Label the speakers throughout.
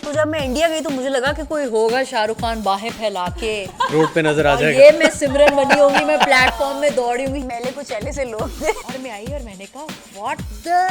Speaker 1: तो जब मैं इंडिया गई तो मुझे लगा कि कोई होगा शाहरुख खान बाहें फैला के
Speaker 2: रोड पे नजर आ जाएगा।
Speaker 1: ये मैं सिमरन बनी होंगी, मैं प्लेटफॉर्म में दौड़ी होंगी, मेले कुछ ऐसे से लोग थे और मैं आई और मैंने कहा व्हाट द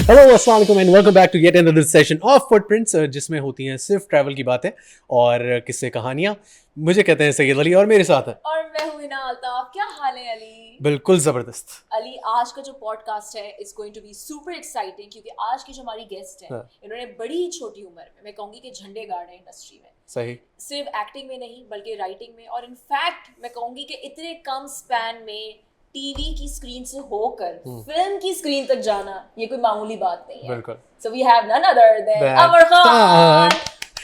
Speaker 2: हेलो अस्सलाम वालेकुम and welcome back to yet another session of Footprints, जिसमें होती हैं सिर्फ ट्रैवल की बातें और किस्से कहानियां। मुझे कहते हैं सैयद अली और मेरे साथ है
Speaker 3: और मैं हूं हिना अल्ताफ। क्या हाल है अली?
Speaker 2: बिल्कुल जबरदस्त।
Speaker 3: अली, आज का जो पॉडकास्ट है it's going to be super exciting क्योंकि आज की जो हमारी गेस्ट है इन्होंने बड़ी छोटी उम्र में, मैं कहूंगी कि झंडे गाड़े हैं इंडस्ट्री में।
Speaker 2: सही।
Speaker 3: सिर्फ एक्टिंग में नहीं बल्कि राइटिंग में, और इनफैक्ट मैं कहूंगी कि इतने कम स्पैन में टीवी की स्क्रीन से होकर फिल्म की स्क्रीन तक जाना ये कोई मामूली बात नहीं है।
Speaker 2: बिल्कुल।
Speaker 3: So we have none other than Amar Khan.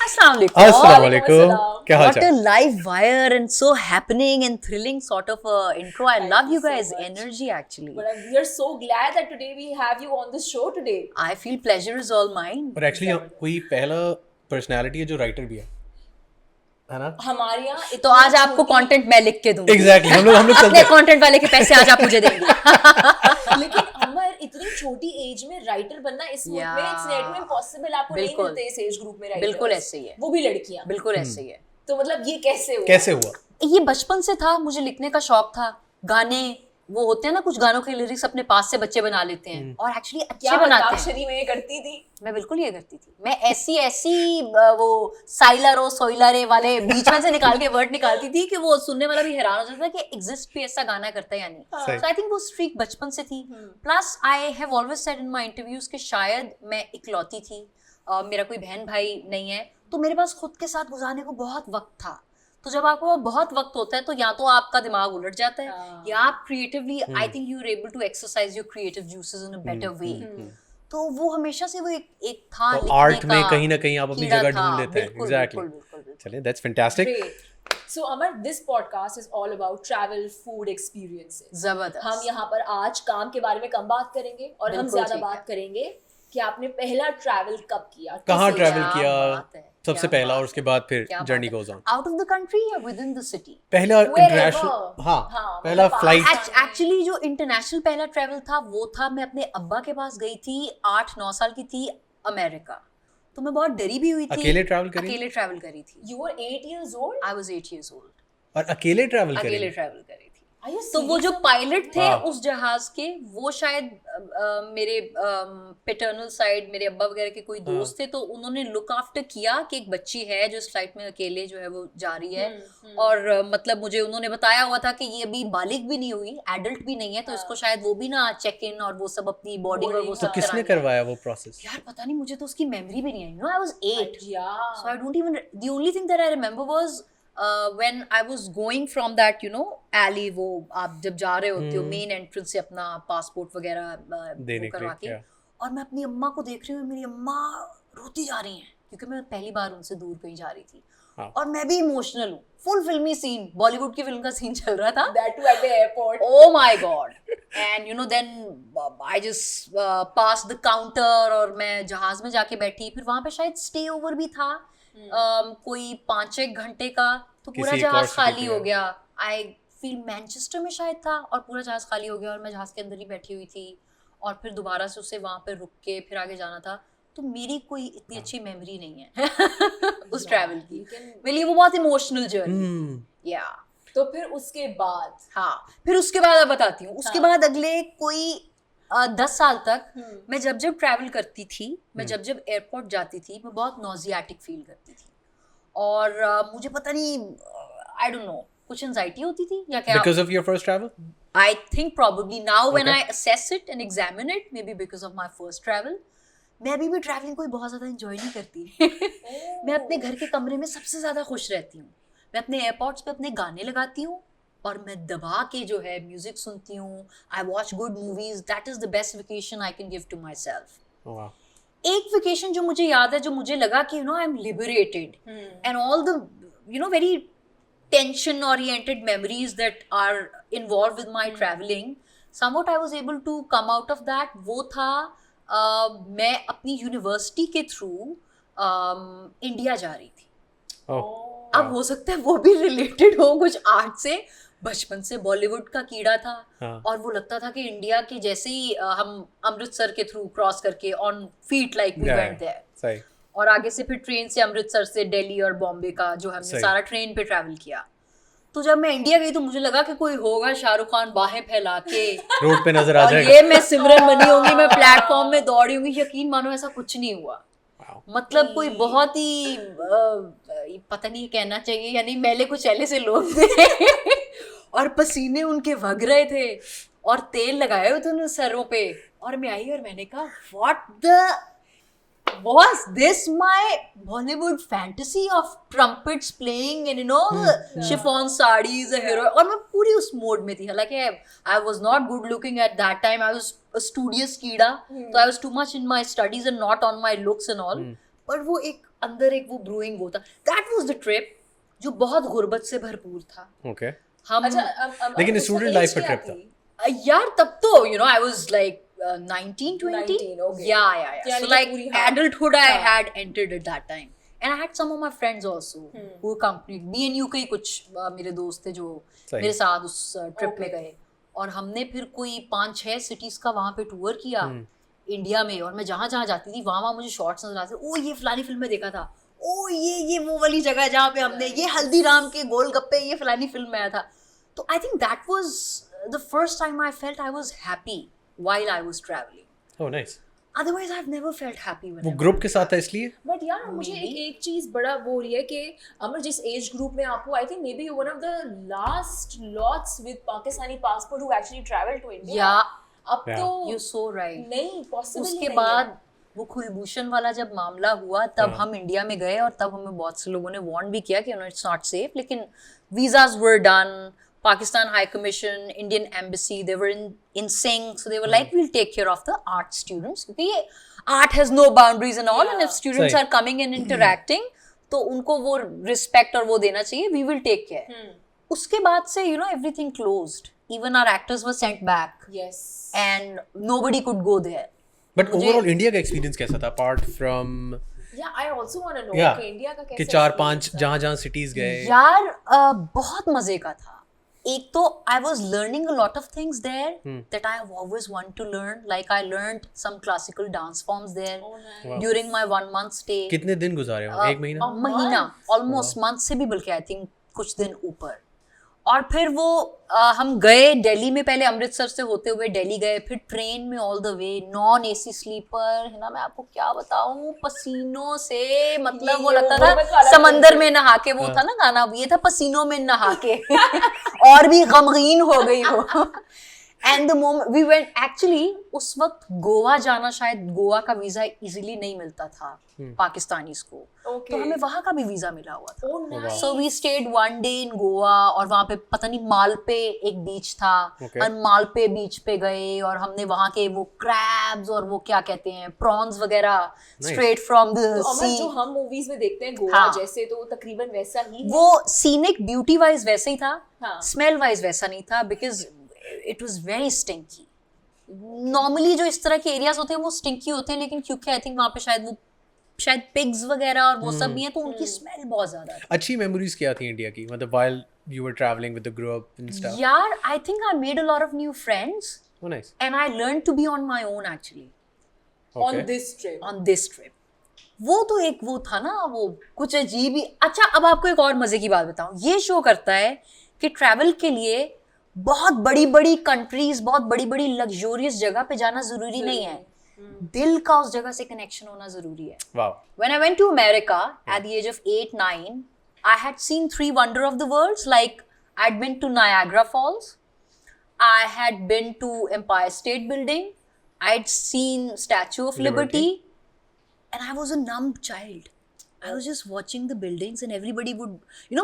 Speaker 1: अस्सलाम
Speaker 2: अस्सलाम वालेकुम। क्या हाल
Speaker 1: What a
Speaker 2: चाल?
Speaker 1: live wire and so happening and thrilling sort of intro. I
Speaker 3: Thank
Speaker 1: love
Speaker 3: you
Speaker 1: you
Speaker 3: so
Speaker 1: guys'
Speaker 3: much.
Speaker 1: energy actually.
Speaker 3: But we are so glad that today we have you on this show today.
Speaker 1: I feel pleasure is all mine.
Speaker 2: और actually कोई पहला personality है जो writer भी है ना?
Speaker 3: हमारे यहाँ
Speaker 1: तो आज आपको कंटेंट मैं लिख के दूंगी।
Speaker 2: एग्जैक्टली हम लोग
Speaker 1: अपने कंटेंट वाले के पैसे आज आप मुझे देंगे।
Speaker 3: लेकिन अमर इतनी छोटी एज में राइटर बनना इस मुल्क में इट्स नेट में इम्पॉसिबल। आपको नहीं
Speaker 1: बिल्कुल।
Speaker 3: मिलते इस एज ग्रुप में राइटर।
Speaker 1: बिल्कुल ऐसे ही है।
Speaker 3: वो भी लड़कियां।
Speaker 1: बिल्कुल ऐसे ही है।
Speaker 3: तो मतलब ये कैसे हुआ?
Speaker 2: कैसे हुआ?
Speaker 1: ये बचपन से था, मुझे लिखने का शौक था। गाने वो होते हैं ना, कुछ गानों के लिरिक्स अपने पास से बच्चे बना लेते हैं और एक्चुअली अच्छे
Speaker 3: क्या
Speaker 1: बनाते हैं।
Speaker 3: अंताक्षरी में ये करती थी?
Speaker 1: मैं बिल्कुल ये करती थी। मैं ऐसी वो साइलरो सोइलरे वाले बीच में से निकाल के वर्ड निकालती थी कि वो सुनने वाला भी हैरान हो जाता था कि एग्जिस्ट भी ऐसा गाना करता है या नहीं।
Speaker 2: सही।
Speaker 1: सो आई थिंक वो स्ट्रीक बचपन से थी। Plus I have always said in my interviews कि शायद मैं इकलौती थी, मेरा कोई बहन भाई नहीं है, तो मेरे पास खुद के साथ गुजारने को बहुत वक्त था। तो जब आपको बहुत वक्त होता है तो या तो आपका दिमाग उलट जाता है या आप creatively I think you are able to exercise your creative juices in a better way. तो वो हमेशा से वो एक था
Speaker 2: तो
Speaker 1: लिखने
Speaker 2: आर्ट में
Speaker 1: का
Speaker 2: कहीं ना कहीं आप अपनी
Speaker 1: कीड़ा
Speaker 2: जगह
Speaker 1: था।
Speaker 2: ढूंढ लेते हैं।
Speaker 1: बिल्कुल,
Speaker 2: एग्जैक्टली।
Speaker 1: बिल्कुल, बिल्कुल, बिल्कुल।
Speaker 2: चलिए, that's fantastic.
Speaker 3: Great. So Amar, this podcast is all about travel food experiences.
Speaker 1: जबरदस्त।
Speaker 3: हम यहाँ पर आज काम के बारे में कम बात करेंगे और हम
Speaker 1: बिल्कुल
Speaker 3: ज्यादा
Speaker 1: ठीक
Speaker 3: बात
Speaker 1: है।
Speaker 3: करेंगे कि आपने पहला ट्रैवल कब किया,
Speaker 2: कहाँ
Speaker 3: किस
Speaker 2: ट्रैवल
Speaker 3: age?
Speaker 2: किया
Speaker 1: बात है,
Speaker 2: सबसे
Speaker 1: क्या
Speaker 2: पहला,
Speaker 1: बात
Speaker 2: और उसके बाद फिर
Speaker 1: क्या बात
Speaker 2: जर्नी
Speaker 1: है।
Speaker 2: Goes on.
Speaker 1: Out of the country या विद इन द सिटी?
Speaker 2: पहला
Speaker 3: Wherever.
Speaker 2: इंटरनेशनल, हाँ पहला
Speaker 3: मतलब
Speaker 2: फ्लाइट।
Speaker 1: एक्चुअली जो इंटरनेशनल पहला ट्रैवल था वो था, मैं अपने अब्बा के पास गई थी, 8-9 साल की थी, अमेरिका। तो मैं बहुत डरी भी हुई थी।
Speaker 2: अकेले ट्रैवल करी?
Speaker 1: अकेले ट्रैवल करी थी।
Speaker 3: You were 8 years old?
Speaker 1: I was 8 years old।
Speaker 2: और अकेले ट्रैवल करी?
Speaker 1: अकेले ट्रैवल करी थी।
Speaker 3: Are you
Speaker 1: तो वो
Speaker 3: serious?
Speaker 1: जो पायलट थे
Speaker 2: हाँ।
Speaker 1: उस जहाज के, वो शायद मेरे पैटर्नल साइड मेरे अब्बा वगैरह के कोई दोस्त थे, तो उन्होंने लुक आफ्टर किया कि एक बच्ची है जो इस फ्लाइट में अकेले जो है वो जा रही है। और मतलब मुझे उन्होंने बताया हुआ था कि ये अभी बालिग भी नहीं हुई, एडल्ट भी नहीं है, तो इसको शायद वो भी ना चेक इन और वो सब अपनी बॉर्डिंग और वो
Speaker 2: तो
Speaker 1: सब
Speaker 2: किसने
Speaker 1: कराना है।
Speaker 2: करवाया वो प्रोसेस?
Speaker 1: यार पता नहीं, मुझे तो उसकी मेमोरी भी नहीं आई। I was 8,
Speaker 3: Yeah.
Speaker 1: so I don't even, the only thing that I remember was when I was going from that alley, वो आप जब जा रहे होते हो मेन एंट्रेंस से अपना पासपोर्ट वगैरह
Speaker 2: देने
Speaker 1: वो करवा
Speaker 2: के
Speaker 1: के,
Speaker 2: लिए,
Speaker 1: और मैं अपनी अम्मा को देख रही हूँ, मेरी अम्मा रोती जा रही हैं क्योंकि मैं पहली बार उनसे दूर कहीं जा रही थी।
Speaker 2: हाँ।
Speaker 1: और मैं भी इमोशनल हूँ। फुल फिल्मी सीन, बॉलीवुड की फिल्म का सीन चल रहा था।
Speaker 3: That too at the airport.
Speaker 1: Oh my god. And then I just passed the counter और मैं जहाज में जाके बैठी। फिर वहां पे शायद स्टे ओवर भी था कोई 5-6 घंटे का, तो पूरा
Speaker 2: किसी एक और
Speaker 1: जहाज
Speaker 2: city
Speaker 1: खाली
Speaker 2: पे
Speaker 1: हो गया। आई फील मैनचेस्टर में शायद था, और पूरा जहाज खाली हो गया और मैं जहाज के अंदर ही बैठी हुई थी, और फिर दोबारा से उसे वहां पे रुक के फिर आगे जाना था। तो मेरी कोई इतनी अच्छी मेमोरी नहीं है उस ट्रैवल की। मेरे लिए वो बहुत इमोशनल जर्नी। या
Speaker 3: तो फिर उसके बाद
Speaker 1: हाँ, फिर उसके बाद अब बताती हूँ। उसके बाद अगले कोई 10 साल तक मैं जब जब ट्रैवल करती थी, मैं जब जब एयरपोर्ट जाती थी, मैं बहुत नॉजियाटिक फील करती थी। और मुझे पता नहीं, आई डोंट नो, कुछ एंजाइटी होती थी या क्या।
Speaker 2: Because of your first travel?
Speaker 1: I think probably now when
Speaker 2: Okay.
Speaker 1: I assess it and examine it, maybe because of my first travel, मैं अभी भी ट्रैवलिंग कोई बहुत ज़्यादा एंजॉय नहीं करती। मैं अपने घर के कमरे में सबसे ज़्यादा खुश रहती हूँ। मैं अपने एयरपोर्ट्स पे अपने गाने लगाती हूँ और मैं दबा के जो है म्यूजिक सुनती हूँ। I watch good movies. That is the best vacation I can give to myself.
Speaker 2: Oh, wow.
Speaker 1: एक वेकेशन जो मुझे याद है, जो मुझे लगा कि I am liberated and all the very tension oriented memories that are involve with my traveling, somewhat I was able to come out of that. वो था मैं अपनी यूनिवर्सिटी के थ्रू इंडिया जा रही थी।
Speaker 2: Oh.
Speaker 1: अब हो सकता है वो भी रिलेटेड हो कुछ आर्ट से, बचपन से बॉलीवुड का कीड़ा था
Speaker 2: हाँ.
Speaker 1: और वो लगता था कि इंडिया के जैसे ही हम अमृतसर के थ्रू क्रॉस करके on feet like we went there,
Speaker 2: सही.
Speaker 1: और आगे से फिर ट्रेन से अमृतसर से दिल्ली और बॉम्बे का जो हमने
Speaker 2: सही.
Speaker 1: सारा ट्रेन पे ट्रैवल किया. तो जब मैं इंडिया गई तो मुझे लगा कि कोई होगा शाहरुख खान बाहें फैला के
Speaker 2: रोड पे नजर आ
Speaker 1: और
Speaker 2: जाएगा.
Speaker 1: ये मैं सिमरन बनी होंगी, मैं प्लेटफॉर्म में दौड़ी होंगी. यकीन मानो ऐसा कुछ नहीं हुआ.
Speaker 2: Wow.
Speaker 1: मतलब कोई बहुत ही पता नहीं कहना चाहिए या नहीं, मैले कुछ ऐले से लोग थे और पसीने उनके भग रहे थे और तेल लगाए हुए थे उन्होंने सरों पे, और मैं आई और मैंने कहा what the was this my Bollywood fantasy of trumpets playing and you know chiffon sarees, a hero, और मैं पूरी उस मोड में थी. हालांकि I was not good looking at that time, I was a studious कीड़ा, तो I was too much in my studies and not on my looks and all. पर वो एक अंदर एक वो brewing वो था. That was the trip जो बहुत गुर्बत से भरपूर था.
Speaker 2: Okay.
Speaker 1: हम
Speaker 2: लेकिन स्टूडेंट लाइफ का ट्रिप था
Speaker 1: यार तब तो you know I was like 19, 20.
Speaker 3: 19, okay.
Speaker 1: Yeah. So like adulthood I had entered at that time. And I had some of my friends also who accompanied me. BNU के ही कुछ मेरे दोस्त थे जो मेरे साथ उस ट्रिप में गए, और हमने फिर कोई 5-6 सिटीज का वहाँ पे टूर किया इंडिया में. और मैं जहाँ जहाँ जाती थी वहाँ मुझे शॉर्ट्स नजर आते थे. ओ ये फलानी फिल्म में देखा था, ओ ये वो वाली जगह है जहाँ पे हमने ये हल्दीराम के गोलगप्पे ये फलानी फिल्म में आया था. तो I think that was the first time I felt I was happy while I was traveling.
Speaker 2: Oh nice.
Speaker 1: Otherwise I've never felt happy when
Speaker 2: वो ग्रुप के साथ था इसलिए.
Speaker 3: बट यार मुझे एक चीज बड़ा वो हो रही है कि अमर जिस एज ग्रुप में आपको, I think maybe one of the last lots with Pakistani passport who actually travel to India. अब तो
Speaker 1: you're so right.
Speaker 3: नहीं पॉसिबल.
Speaker 1: उसके बाद वो कुलभूषण वाला जब मामला हुआ तब हम इंडिया में गए, और तब हमें बहुत से लोगों ने वार्न भी किया कि इट्स नॉट सेफ. लेकिन visas were done, Pakistan High Commission, Indian Embassy, they were in sync. So they were like, we'll take care of the art students. Because art has no boundaries and all. And if students are coming and interacting, तो उनको वो respect और वो देना चाहिए. We will take care. उसके बाद से, you know, everything closed. Even our actors were sent back.
Speaker 3: Yes.
Speaker 1: And nobody could go there.
Speaker 2: But overall India का एक्सपीरियंस कैसा था apart from
Speaker 3: Yeah, I also want to know कि India का कैसा
Speaker 2: कि 4-5 जहाँ सिटीज गए.
Speaker 1: यार बहुत मजे का था. एक तो I was learning a lot of things there that I have always wanted to learn. Like I learned some classical dance forms there during my 1 month stay.
Speaker 2: कितने दिन गुजारे हो? एक महीना?
Speaker 1: महीना, almost month से भी बल्कि I think कुछ दिन ऊपर. और फिर वो हम गए दिल्ली में, पहले अमृतसर से होते हुए दिल्ली गए, फिर ट्रेन में all the way non AC sleeper है ना. मैं आपको क्या बताऊं, पसीनों से मतलब वो लगता था समंदर में नहा के, वो था ना गाना, ये था पसीनों में नहा के और भी गमगीन हो गई हो. And the moment we went, actually उस वक्त गोवा जाना, शायद गोवा का वीजा इजीली नहीं मिलता था पाकिस्तानीज को, तो हमें वहां का भी वीजा मिला हुआ था. So we stayed 1 day in Goa, और वहां पे पता नहीं मालपे एक बीच था, और मालपे बीच पे गए और हमने वहां के वो क्रैब्स और वो क्या कहते हैं प्रॉन्स वगैरह स्ट्रेट फ्रॉम द सी,
Speaker 3: जो हम मूवीज में देखते हैं गोवा जैसे, तो तकरीबन वैसा ही.
Speaker 1: वो सीनिक ब्यूटी वाइज वैसे ही था, स्मेल वाइज वैसा नहीं था, because it was very stinky. Normally जो इस तरह के एरियाज होते हैं वो स्टिंकी होते हैं, लेकिन क्योंकि आई थिंक वहाँ पे शायद पिग्स वगैरह और वो सब भी है, तो उनकी स्मेल बहुत ज्यादा थी.
Speaker 2: अच्छी मेमोरीज क्या थी इंडिया की, मतलब while you were traveling with the group and stuff?
Speaker 1: यार I think I made a lot of new friends.
Speaker 2: Oh nice.
Speaker 1: And I learned to be on my own actually.
Speaker 2: Okay.
Speaker 3: on this trip.
Speaker 1: वो तो एक वो था ना, वो कुछ अजीब ही. अच्छा, अब आपको एक और मजे की बात बताऊं. ये शो करता है कि ट्रैवल के लिए बहुत बड़ी बड़ी कंट्रीज, बहुत बड़ी बड़ी लग्जोरियस जगह पे जाना जरूरी नहीं है. दिल का उस जगह से कनेक्शन होना जरूरी है.
Speaker 2: Wow.
Speaker 1: When I went to America at the age of 8-9, I had seen 3 wonders of the world. Like I'd been to Niagara Falls, I had been to Empire State Building, I'd seen Statue of Liberty, and I was a numb child. I was just watching the buildings and everybody would, you know,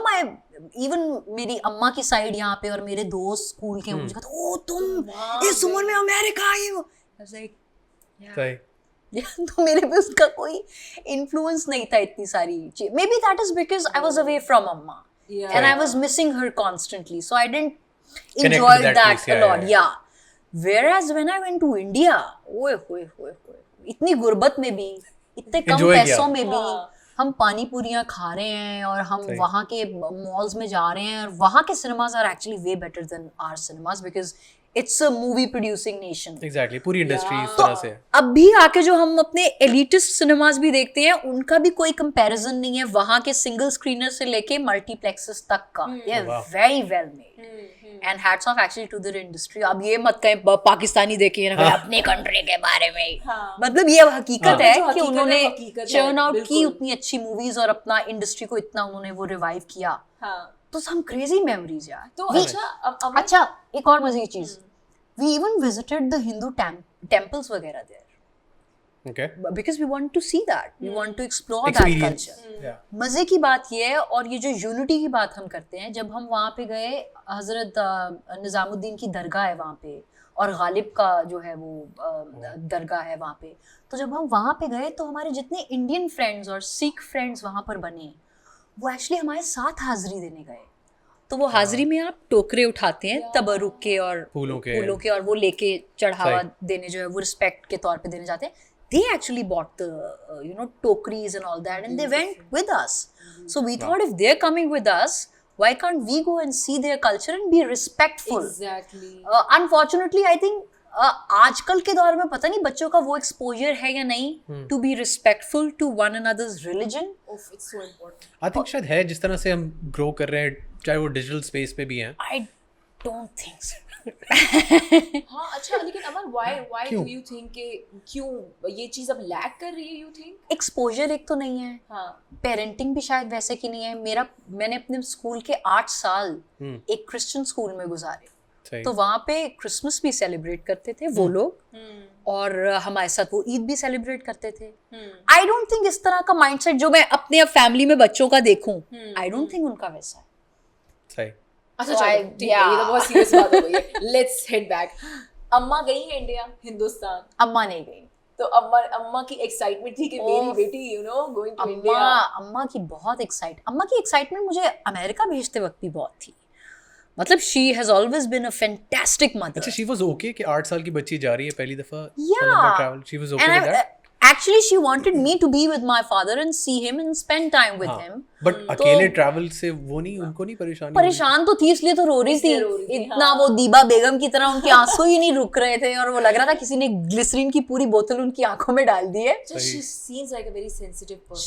Speaker 1: even मेरी अम्मा की side यहाँ पे और मेरे दोस्त school के, मुझे कहते ओ तुम इस उम्र में अमेरिका आई हो. I was like, तो मेरे पे उसका कोई इन्फ्लुएंस नहीं था इतनी सारी चीज. Maybe that is because I was away from अम्मा and I was missing her constantly, so I didn't enjoy that a lot. या whereas when I went to India, ओए होए होए होए, इतनी गुर्बत में भी, इतने कम पैसों में भी, हम पानी पूरियाँ खा रहे हैं और हम
Speaker 2: सही।
Speaker 1: वहाँ के मॉल्स में जा रहे हैं और वहाँ के cinemas are actually way better than our cinemas because it's a movie producing nation.
Speaker 2: Exactly, पूरी इंडस्ट्री इस
Speaker 1: तो
Speaker 2: तरह से है।
Speaker 1: अब भी आके जो हम अपने एलिटिस्ट सिनेमाज भी देखते हैं उनका भी कोई कंपैरिजन नहीं है वहाँ के सिंगल स्क्रीनर से लेके मल्टीप्लेक्सेस तक का। दे आर
Speaker 2: वाह।
Speaker 1: Very well made and hats off actually to their industry. अब ये मत कहें पाकिस्तानी देखिए ना अपने कंट्री के बारे में,
Speaker 3: हाँ।
Speaker 1: मतलब ये हकीकत
Speaker 2: हाँ।
Speaker 1: है
Speaker 3: जो
Speaker 1: कि
Speaker 3: हकीकत है,
Speaker 1: उन्होंने
Speaker 3: वो हकीकत है,
Speaker 1: चर्न आउट की
Speaker 3: बिल्कुल।
Speaker 1: उतनी अच्छी मूवीज और अपना इंडस्ट्री को इतना उन्होंने वो रिवाइव किया।
Speaker 3: हाँ।
Speaker 1: तो सम क्रेजी मेमोरीज यार।
Speaker 3: तो
Speaker 1: We-
Speaker 3: अच्छा अमन,
Speaker 1: अच्छा एक और मजे की चीज, we even visited the Hindu temples वगैरह there
Speaker 2: okay,
Speaker 1: because we want to see that, we want to explore that
Speaker 2: experience,
Speaker 1: culture।
Speaker 2: या
Speaker 1: मजे की बात ये है और ये जो यूनिटी की बात हम करते हैं, जब हम वहाँ पे गए, हजरत निजामुद्दीन की दरगाह है वहाँ पे और गालिब का जो है वो दरगाह है वहाँ पे, तो जब हम वहाँ पे गए तो हमारे जितने इंडियन फ्रेंड्स और सिख फ्रेंड्स वहाँ पर बने वो एक्चुअली हमारे साथ हाजिरी देने गए। तो वो हाजिरी में आप टोकरे उठाते हैं तबरुक के और
Speaker 2: फूलों के
Speaker 1: और वो लेके चढ़ावा
Speaker 2: सही।
Speaker 1: देने जो है वो रिस्पेक्ट के तौर पे देने जाते हैं। They actually bought the टोकरीज and all that and they went with us. So we thought if they're coming with us, why can't we go and see their culture and be respectful?
Speaker 3: Exactly.
Speaker 1: Unfortunately, I think आजकल के दौर में पता नहीं बच्चों का वो exposure है या नहीं to be respectful to one another's religion.
Speaker 3: Oof, it's so important.
Speaker 2: I think शायद है, जिस तरह से हम ग्रो कर रहे हैं, चाहे वो डिजिटल स्पेस पे भी हैं।
Speaker 1: I don't think so.
Speaker 3: हाँ अच्छा, लेकिन अमन why
Speaker 2: क्यों?
Speaker 3: do you think कि क्यों ये चीज अब लैक कर रही है, you think?
Speaker 1: एक्सपोजर एक तो नहीं है,
Speaker 3: हाँ।
Speaker 1: पेरेंटिंग भी शायद वैसे की नहीं है। मैंने अपने स्कूल के 8 साल एक क्रिश्चियन स्कूल में गुजारे,
Speaker 2: सही।
Speaker 1: तो वहाँ पे क्रिसमस भी सेलिब्रेट करते थे वो लोग और हमारे साथ वो ईद भी सेलिब्रेट करते थे। आई डोंट थिंक इस तरह का माइंडसेट जो मैं अपने फैमिली में बच्चों का देखूं, आई डोंट थिंक उनका वैसा है।
Speaker 2: सही।
Speaker 3: अच्छा
Speaker 1: So
Speaker 3: चलो
Speaker 1: I-
Speaker 3: ठीक है, ये तो
Speaker 1: yeah.
Speaker 3: बहुत सीरियस बात हो गई है। Let's head back. अम्मा गई है इंडिया, हिंदुस्तान,
Speaker 1: अम्मा नहीं गई।
Speaker 3: तो अम्मा की एक्साइटमेंट थी कि मेरी बेटी गोइंग टू
Speaker 1: अम्मा
Speaker 3: इंडिया।
Speaker 1: अम्मा की एक्साइटमेंट मुझे अमेरिका भेजते वक्त भी बहुत थी। मतलब she has always been a fantastic mother.
Speaker 2: अच्छा, शी वाज ओके कि 8 साल की बच्ची जा रही है पहली दफा
Speaker 1: Yeah.
Speaker 2: लंबा travel, she was okay with that.
Speaker 1: Actually, she wanted me to be with my father and see him and spend time with him.
Speaker 2: But
Speaker 1: तो
Speaker 2: अकेले ट्रैवल से वो नहीं, उनको नहीं परेशानी हुई?
Speaker 1: परेशान तो थी, इसलिए तो रो रही थी।
Speaker 3: इसलिए रो रही थी,
Speaker 1: इतना वो दीबा बेगम की तरह उनके आंसू ही नहीं रुक रहे थे और वो लग रहा था किसी ने ग्लिसरीन की पूरी बोतल उनकी आंखों में डाल दी है।
Speaker 3: So she seems like a very sensitive person.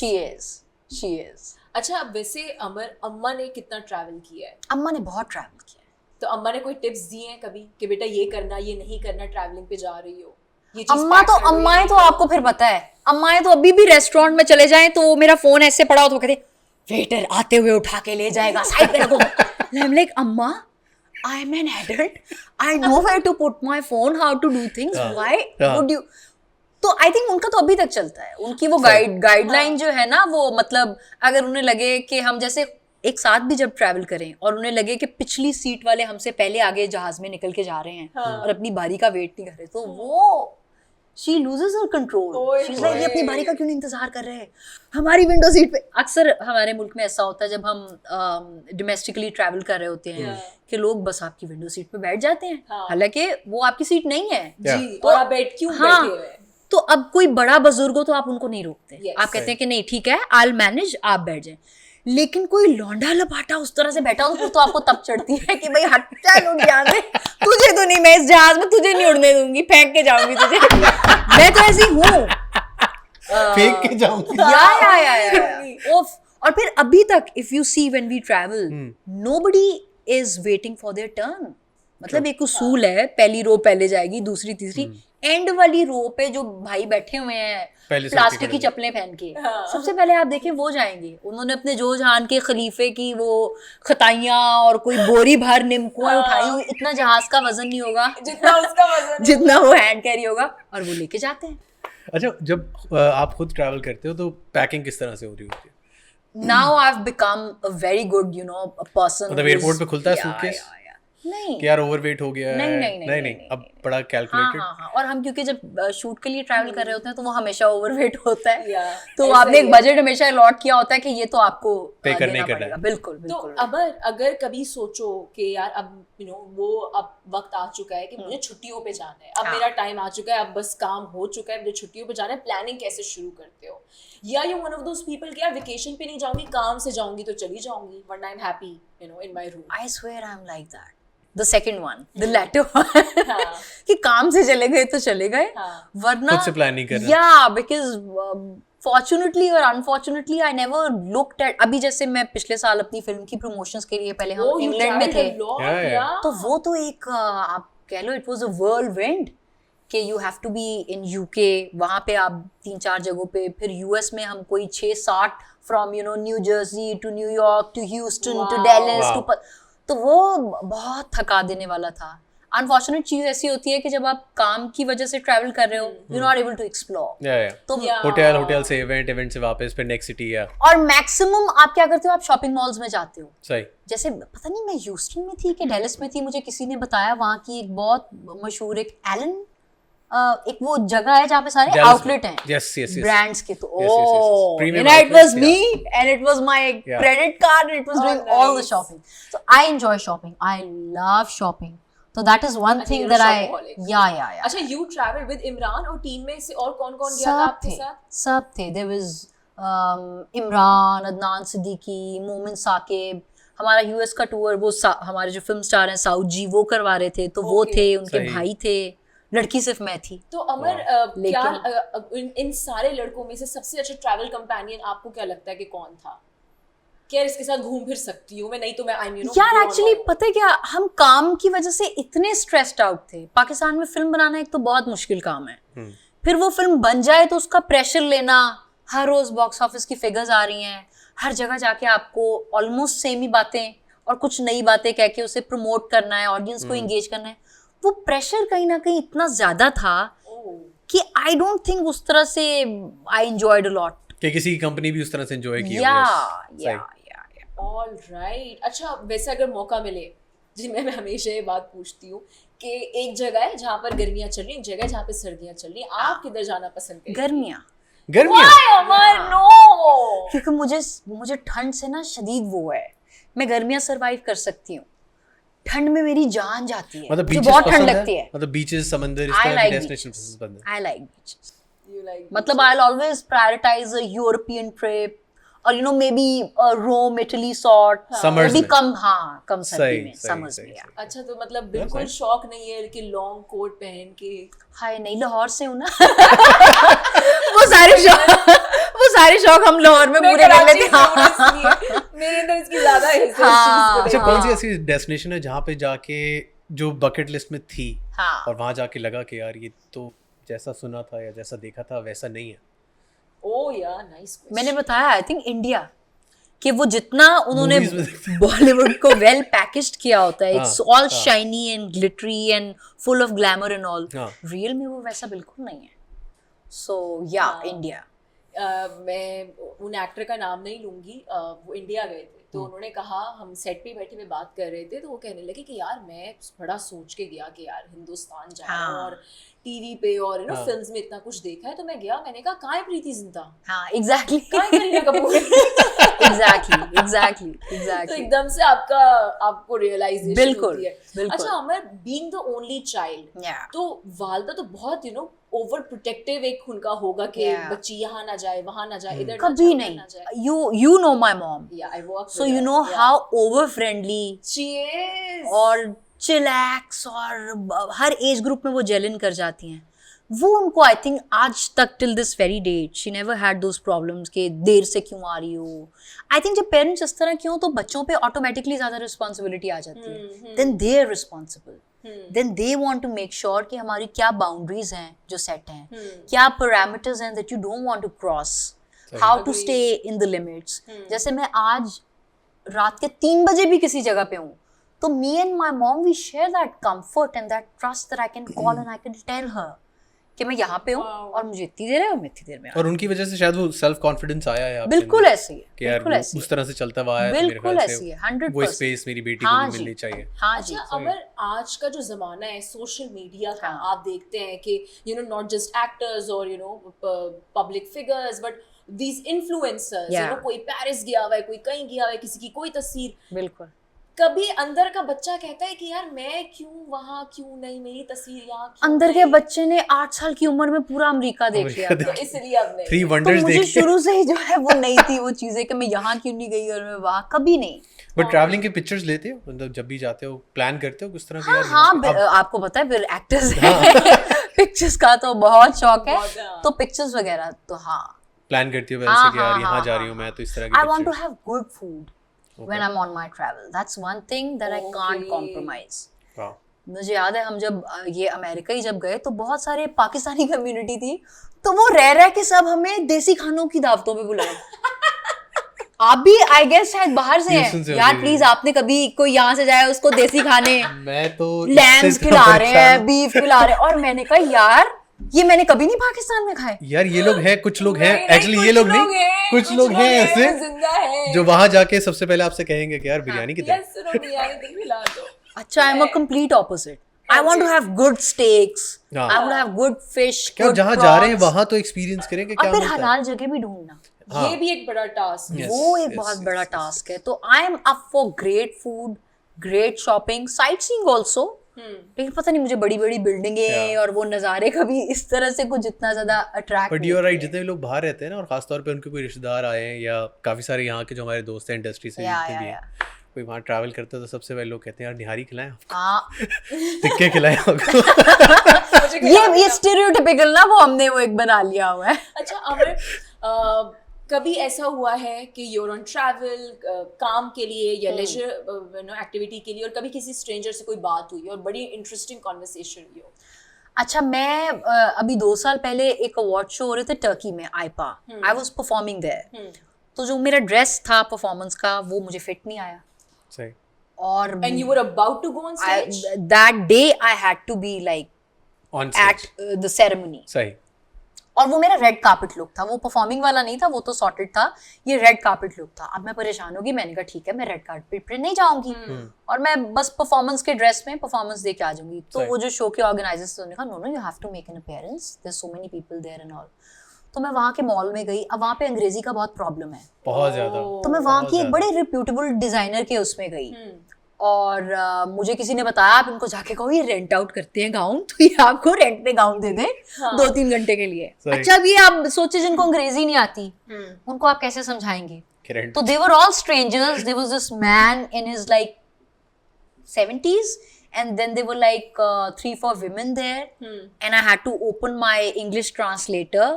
Speaker 1: She is.
Speaker 3: अच्छा, अब वैसे अम्मा ने कितना ट्रैवल किया है?
Speaker 1: अम्मा ने बहुत ट्रैवल किया है।
Speaker 3: तो अम्मा ने कोई टिप्स दिए हैं कभी कि बेटा ये करना, ये नहीं करना, ट्रैवलिंग पे जा रही हो, ये चीज
Speaker 1: अम्माएं
Speaker 3: pack कर लो, ये
Speaker 1: अम्माएं
Speaker 3: नहीं
Speaker 1: तो
Speaker 3: करो।
Speaker 1: आपको फिर पता है, अम्माएं तो अभी भी रेस्टोरेंट में चले जाएं तो मेरा फोन ऐसे पड़ा हो तो वो कहते वेटर आते हुए उठा के ले जाएगा, साइड पे रखो। आई एम लाइक अम्मा, I am an adult, I know where to put my phone, how to do things, why would you. तो आई थिंक उनका तो अभी तक चलता है, उनकी वो गाइडलाइन जो है ना, वो मतलब अगर उन्हें लगे कि हम जैसे एक साथ भी जब ट्रैवल करें और उन्हें लगे कि पिछली सीट वाले हमसे पहले आगे जहाज में निकल के जा रहे हैं और अपनी बारी का वेट नहीं कर रहे, तो वो she loses her control.
Speaker 3: ओए
Speaker 1: She's like, ये अपनी
Speaker 3: होए।
Speaker 1: बारी का क्यों नहीं इंतजार कर रहे हैं हमारी विंडो सीट पे। अक्सर हमारे मुल्क में ऐसा होता है जब हम डोमेस्टिकली ट्रैवल कर रहे होते हैं कि लोग बस आपकी विंडो सीट पे बैठ जाते हैं,
Speaker 3: हाँ।
Speaker 1: हालांकि वो आपकी सीट नहीं है।
Speaker 3: जी, और आप बैठ क्यों
Speaker 1: हाँ,
Speaker 3: बैठे हुए हैं?
Speaker 1: तो अब कोई बड़ा बुजुर्ग हो तो आप उनको नहीं रोकते,
Speaker 3: Yes.
Speaker 1: आप कहते हैं कि नहीं ठीक है, I'll manage, आप बैठ जाएं। लेकिन कोई लौंडा लपाटा उस तरह से बैठा हो फिर तो आपको तब चढ़ती है कि भाई हट चल उठ यहाँ से, तुझे तो नहीं, मैं इस जहाज में तुझे नहीं उड़ने दूंगी, फेंक के जाऊंगी तुझे। मैं तो ऐसी हूँ,
Speaker 2: फेंक के जाऊंगी।
Speaker 1: या। ओफ। और फिर अभी तक if you see when we travel, nobody is waiting for their turn. मतलब एक उसूल है, पहली रो पहले जाएगी, दूसरी तीसरी, एंड वाली रो पे जो भाई बैठे हुए हैं
Speaker 2: पहले से
Speaker 1: प्लास्टिक
Speaker 2: खड़े
Speaker 1: की चप्पलें पहन के, सबसे पहले आप देखें वो जाएंगे। उन्होंने अपने जो जहान के खलीफे की वो खताइयां और कोई बोरी भर निमकुएं उठाई हुई, इतना जहाज का वजन नहीं होगा
Speaker 3: जितना उसका वजन
Speaker 1: जितना वो हैंड कैरी होगा, और वो लेके जाते हैं।
Speaker 2: अच्छा, जब आप खुद ट्रैवल करते हो तो पैकिंग किस तरह से हो रही होती है?
Speaker 1: Now I've become a very good, person.
Speaker 2: मतलब एयरपोर्ट पे खुलता है सूटकेस?
Speaker 1: नहीं
Speaker 2: कि यार ओवरवेट हो गया है?
Speaker 1: नहीं,
Speaker 2: अब बड़ा कैलकुलेटेड।
Speaker 1: हाँ, और हम क्योंकि जब शूट के लिए ट्रैवल कर रहे होते हैं तो वो हमेशा ओवरवेट होता है, तो
Speaker 3: ऐसा
Speaker 1: आपने
Speaker 3: ही
Speaker 1: एक
Speaker 3: है।
Speaker 1: बजट हमेशा अलॉट किया होता है कि ये तो आपको
Speaker 2: Pay करना ही
Speaker 1: देना
Speaker 2: करना
Speaker 1: पड़ेगा।
Speaker 2: है।
Speaker 1: बिल्कुल
Speaker 3: तो
Speaker 1: बिल्कुल।
Speaker 3: अगर कभी सोचो कि यार अब वो अब वक्त आ चुका है कि मुझे छुट्टियों पे जाना है, अब
Speaker 1: हाँ।
Speaker 3: मेरा टाइम आ चुका है, अब बस काम हो चुका है, मुझे छुट्टियों पे जाना है, प्लानिंग कैसे शुरू करते हो? या you one of those people कि यार वेकेशन पे नहीं जाऊंगी, काम से जाऊंगी तो चली जाऊंगी, वरना I am happy in my room?
Speaker 1: I swear I'm like that. The second one, the latter one.
Speaker 3: हाँ।
Speaker 1: कि काम से चले गए तो चले गए,
Speaker 3: हाँ।
Speaker 1: वरना
Speaker 2: खुद से plan नहीं करना।
Speaker 1: Yeah, because fortunately or unfortunately I never looked at, अभी जैसे मैं पिछले साल अपनी फिल्म की प्रमोशंस के लिए पहले हम इंग्लैंड में थे, तो वो तो एक आप कह लो इट वाज अ व्हर्लविंड कि you have to be in UK, वहाँ पे आप 3-4 जगहों पे, फिर यूएस में हम कोई 6-7 from New Jersey to New York to Houston to Dallas to, तो वो बहुत थका देने वाला था। अनफॉर्चुनेट चीज ऐसी होती है कि जब आप काम की वजह से ट्रैवल कर रहे हो, you not able to explore. तो
Speaker 2: होटल से इवेंट से वापस फिर नेक्स्ट सिटी या
Speaker 1: और मैक्सिमम आप क्या करते हो, आप शॉपिंग मॉल्स में जाते हो।
Speaker 2: सही।
Speaker 1: जैसे पता नहीं मैं ह्यूस्टन में थी कि डेलिस में थी, मुझे किसी ने बताया वहाँ की एक बहुत मशहूर एक एलन एक वो जगह है जहाँ पे सारे आउटलेट हैं ब्रांड्स के, तो it was me and it was my credit card and it was doing all the shopping. So I enjoy shopping, I love shopping. So that is one thing that I yeah.
Speaker 3: अच्छा, you traveled with Imran और team में से और कौन-कौन गया था आपके साथ?
Speaker 1: सब थे। There was इमरान, अदनान सिद्दीकी, मोमिन साकिब। हमारा यूएस का टूर वो हमारे जो फिल्म स्टार हैं साउथ जी वो करवा रहे थे, तो वो थे, उनके भाई थे, लड़की सिर्फ मैं थी।
Speaker 3: तो अमर क्या इन सारे लड़कों में से सबसे अच्छा ट्रैवल कंपेनियन आपको क्या लगता है कि कौन था? क्या इसके साथ घूम फिर सकती हूँ मैं, नहीं तो मैं
Speaker 1: यार एक्चुअली पता है क्या, हम काम की वजह से इतने स्ट्रेस्ड आउट थे। पाकिस्तान में फिल्म बनाना एक तो बहुत मुश्किल काम है, फिर वो फिल्म बन जाए तो उसका प्रेशर लेना, हर रोज बॉक्स ऑफिस की फिगर्स आ रही हैं, हर जगह जाके आपको ऑलमोस्ट सेम ही बातें और कुछ नई बातें कह के उसे प्रमोट करना है, ऑडियंस को एंगेज करना है। वो प्रेशर कहीं ना कहीं इतना ज्यादा था कि आई डोंट थिंक उस तरह से आई एंजॉयड अ लॉट
Speaker 2: कि किसी कंपनी भी उस तरह से एंजॉय की
Speaker 1: या
Speaker 3: ऑल राइट। अच्छा, वैसे अगर मौका मिले, जिनमें मैं हमेशा ये बात पूछती हूँ कि एक जगह है जहाँ पर गर्मियाँ चल रही, एक जगह है जहाँ पे सर्दियाँ चल रही, आप किधर जाना पसंद करेंगे?
Speaker 1: गर्मियाँ। क्योंकि मुझे ठंड से ना शदीद वो है, मैं गर्मियाँ सरवाइव कर सकती हूँ, ठंड में मेरी जान जाती है,
Speaker 2: मतलब
Speaker 1: मुझे बहुत ठंड लगती है।
Speaker 2: मतलब बीचेस, समंदर, इस तरह की डेस्टिनेशन पसंद है।
Speaker 1: I like beaches. मतलब I'll always prioritize a European trip or maybe a Rome, Italy sort.
Speaker 2: Summers में
Speaker 1: कम सर्दी में, summers में।
Speaker 3: अच्छा, तो मतलब बिल्कुल शौक नहीं है कि लॉन्ग कोट पहन के?
Speaker 1: हाय नहीं, लाहौर से हूँ ना। वो सारे शौक हम लाहौर में पूरे कर लेते हैं।
Speaker 3: मेरे अंदर इसकी ज्यादा है।
Speaker 2: अच्छा, कौन सी ऐसी डेस्टिनेशन है जहाँ पे जाके जो बकेट लिस्ट में थी और वहां जाके लगा कि यार ये तो जैसा सुना था या जैसा देखा था वैसा नहीं है?
Speaker 3: ओह यार, नाइस क्वेश्चन।
Speaker 1: मैंने बताया आई थिंक इंडिया, कि वो जितना उन्होंने बॉलीवुड को वेल पैकेज्ड किया होता है, it's all shiny and glittery and full of glamour and all, real में वो वैसा बिल्कुल नहीं है। सो या इंडिया।
Speaker 3: मैं उन एक्टर का नाम नहीं लूंगी, वो इंडिया गए थे, तो उन्होंने कहा, हम सेट पे बैठे हुए बात कर रहे थे, तो वो कहने लगे कि यार मैं बड़ा सोच के गया कि यार हिंदुस्तान जाना और टीवी पे और फिल्म्स में इतना कुछ देखा है, तो मैं गया, मैंने कहा कहाँ है प्रीति जिंटा? हाँ एग्जैक्टली, कहाँ है करीना कपूर? एग्जैक्टली। तो एकदम से आपको रियलाइजेशन होती है। अच्छा अमर, बीइंग द ओनली चाइल्ड, तो वालदा तो बहुत ओवर प्रोटेक्टिव एक उनका होगा कि बच्ची यहाँ ना जाए, वहाँ ना जाए, इधर
Speaker 1: कभी नहीं। You know my mom, I work with her, you know how over friendly
Speaker 3: she is
Speaker 1: और चिलैक्स, और हर एज ग्रुप में वो जेलिन कर जाती हैं। वो उनको आई थिंक आज तक till this very date she never had those problems के देर से क्यों आ रही हो। आई थिंक जब पेरेंट्स इस तरह क्यों, तो बच्चों पे ऑटोमेटिकली ज्यादा रिस्पॉन्सिबिलिटी आ जाती है, then they are responsible, then they want to make sure कि हमारी क्या बाउंड्रीज हैं जो सेट हैं, क्या पैरामीटर्स हैं that you don't want to cross, how to stay in the limits. जैसे मैं आज रात के 3 बजे भी किसी जगह पे हूँ, तो me and my mom we share that comfort and that trust that I can call and I can tell her कि मैं यहाँ पे हूँ और मुझे इतनी देर है और मैं इतनी देर में
Speaker 2: और उनकी वजह से शायद वो सेल्फ कॉन्फिडेंस आया है आपके
Speaker 1: बिल्कुल
Speaker 2: अंदर
Speaker 1: ऐसे ही है,
Speaker 2: कि यार
Speaker 1: बिल्कुल
Speaker 2: वो
Speaker 1: ऐसे ही
Speaker 2: उस तरह से चलता हुआ है, तो मेरे
Speaker 1: बिल्कुल
Speaker 2: ख्याल
Speaker 1: ऐसे
Speaker 2: से
Speaker 1: ही है, 100%।
Speaker 2: वो स्पेस मेरी बेटी को
Speaker 1: हाँ
Speaker 2: भी
Speaker 1: जी,
Speaker 2: मिलनी चाहिए।
Speaker 1: हाँ जी।
Speaker 3: अच्छा, अगर आज का जो जमाना है सोशल मीडिया का,
Speaker 1: हाँ।
Speaker 3: आप देखते हैं कि नॉट जस्ट एक्टर्स और public figures but these influencers,
Speaker 1: Yeah.
Speaker 3: कोई पेरिस गया हुआ है, कोई कहीं गया हुआ है, किसी की कोई तस्वीर,
Speaker 1: बिल्कुल
Speaker 3: कभी अंदर का बच्चा कहता है कि यार मैं क्यों वहाँ, क्यों नहीं, मेरी तस्वीर यहाँ क्यों
Speaker 1: अंदर के
Speaker 3: नहीं?
Speaker 1: बच्चे ने 8 साल की उम्र में पूरा अमेरिका देख लिया था।
Speaker 3: तो इसलिए अब नहीं।
Speaker 2: 3
Speaker 1: तो
Speaker 2: वंडर्स
Speaker 1: मुझे
Speaker 2: देख के।
Speaker 1: शुरू से ही जो है वो नहीं थी वो चीजें कि मैं यहाँ क्यों नहीं गई और मैं वहाँ कभी नहीं।
Speaker 2: बट ट्रैवलिंग के पिक्चर्स लेते हो, मतलब जब भी जाते हो प्लान करते हो किस तरह के?
Speaker 1: हाँ
Speaker 2: यार
Speaker 1: हाँ,
Speaker 2: यहाँ पे-
Speaker 1: आपको पता है फिर एक्टर्स हैं पिक्चर्स का तो बहुत शौक है,
Speaker 3: बहुत, हाँ।
Speaker 1: तो पिक्चर्स वगैरह तो हाँ
Speaker 2: प्लान करती हो
Speaker 1: हाँ,
Speaker 2: वैसे कि यार
Speaker 1: हाँ,
Speaker 2: यहाँ
Speaker 1: हाँ,
Speaker 2: जा रही
Speaker 1: हाँ,
Speaker 2: हूँ मैं, तो इस तरह के
Speaker 1: I want to
Speaker 2: pictures।
Speaker 1: have good food when I'm on my travel. That's one thing that I can't
Speaker 3: Okay.
Speaker 1: compromise.
Speaker 2: वाह,
Speaker 1: मुझे याद है हम जब ये अमेरिका ही जब गए तो बहुत सारे पाकिस्तानी कम्युनिटी थी, तो वो रह रह के सब हमें देसी खानों की दावतों पे बुलाए। आप भी आई गेस शायद बाहर से
Speaker 2: Houston से
Speaker 1: हैं यार,
Speaker 2: होगी।
Speaker 1: प्लीज आपने कभी कोई यहाँ से जाए उसको देसी खाने
Speaker 2: मैं तो
Speaker 1: लैम्स
Speaker 2: इससे
Speaker 1: खिला रहे हैं,
Speaker 2: परेशान हूँ।
Speaker 1: बीफ खिला रहे हैं, और मैंने कहा यार ये मैंने कभी नहीं पाकिस्तान में खाए।
Speaker 2: यार ये लोग हैं, कुछ लोग हैं,
Speaker 3: नहीं,
Speaker 2: एक्चुअली
Speaker 3: कुछ
Speaker 2: ये लोग
Speaker 3: लोग
Speaker 2: नहीं,
Speaker 3: हैं,
Speaker 2: कुछ लोग हैं ऐसे
Speaker 3: जिंदा है
Speaker 2: जो वहां जाके सबसे पहले आपसे कहेंगे कि यार बिरयानी किधर है?
Speaker 3: यस, सुनो बिरयानी तो खिला दो।
Speaker 1: अच्छा, I am a complete opposite. I want to have good steaks,
Speaker 2: हाँ।
Speaker 1: I want to have good fish,
Speaker 2: क्या आप जहाँ जा रहे हैं वहां तो एक्सपीरियंस करें कि क्या
Speaker 1: और फिर
Speaker 2: मिलता है?
Speaker 1: हलाल जगह भी ढूंढना,
Speaker 2: हाँ।
Speaker 3: ये भी एक बड़ा टास्क है।
Speaker 2: Yes,
Speaker 1: वो एक
Speaker 2: yes,
Speaker 1: बहुत
Speaker 2: yes,
Speaker 1: बड़ा
Speaker 2: yes,
Speaker 1: टास्क है। तो I am up for great food, great shopping, sight seeing also, लेकिन पता नहीं मुझे बड़ी बड़ी बिल्डिंगें
Speaker 2: Yeah.
Speaker 1: और वो नज़ारे कभी इस तरह से कुछ इतना ज्यादा attract
Speaker 2: but you are right, जितने भी लोग बाहर रहते हैं ना, और खासतौर पे उनके कोई रिश्तेदार आए हैं या काफी सारे यहाँ के जो हमारे दोस्त हैं इंडस्ट्री से जितने भी हैं, कोई वहाँ ट्रैवल करते हैं तो सबसे पहले लोग कहते हैं यार निहारी खिलाएं आपको,
Speaker 1: हाँ
Speaker 2: टिक्के खिलाएं आपको।
Speaker 1: ये स्टेरियोटिपिकल ना वो हमने वो एक बना लिया हुआ है।
Speaker 3: अच्छा अमर, कभी ऐसा हुआ है कि यूर ऑन ट्रैवल काम के लिए या लेजर एक्टिविटी के लिए, और कभी किसी स्ट्रेंजर से कोई बात हुई और बड़ी इंटरेस्टिंग कॉन्वर्सेशन हुई हो?
Speaker 1: अच्छा, मैं अभी 2 साल पहले एक अवार्ड शो हो रहे थे टर्की में, आईपा, आई वाज परफॉर्मिंग देयर, तो जो मेरा ड्रेस था परफॉर्मेंस का वो मुझे फिट नहीं आया,
Speaker 2: सही।
Speaker 1: और
Speaker 3: and you were about to go on stage?
Speaker 1: That day I had to be like
Speaker 2: on
Speaker 1: at
Speaker 2: stage,
Speaker 1: the ceremony,
Speaker 2: सही।
Speaker 1: और वो मेरा रेड कार्पेट लुक था, वो परफॉर्मिंग वाला नहीं था, वो तो सॉर्टेड था, ये रेड कार्पेट लुक था। अब मैं परेशान होगी, मैंने कहा ठीक है मैं रेड कार्पेट पे नहीं जाऊंगी और मैं बस परफॉर्मेंस के ड्रेस में परफॉर्मेंस दे के आ जाऊंगी। तो
Speaker 2: सही।
Speaker 1: वो जो शो के ऑर्गेनाइजर्स ने कहा no no you have to make an appearance, there so many people there and all. तो मैं वहाँ के मॉल में गई, अब वहाँ पे अंग्रेजी का बहुत प्रॉब्लम है,
Speaker 2: बहुत ज्यादा।
Speaker 1: तो मैं वहाँ
Speaker 2: बहुत
Speaker 1: की एक
Speaker 2: ज्यादा।
Speaker 1: बड़े रिप्यूटेबल डिजाइनर के उसमें गई, और मुझे किसी ने बताया आप इनको जाके कहो ये रेंट आउट करते हैं गाउन, तो ये आपको रेंट पे गाउन दे दे 2-3 घंटे के लिए।
Speaker 2: सही।
Speaker 1: अच्छा, अब ये आप सोचे जिनको अंग्रेजी नहीं आती उनको आप कैसे समझाएंगे?
Speaker 2: कि rent-
Speaker 1: तो they were all strangers. There was this man in his like 70s, and then there were like 3-4 women there, and I had to open my English translator,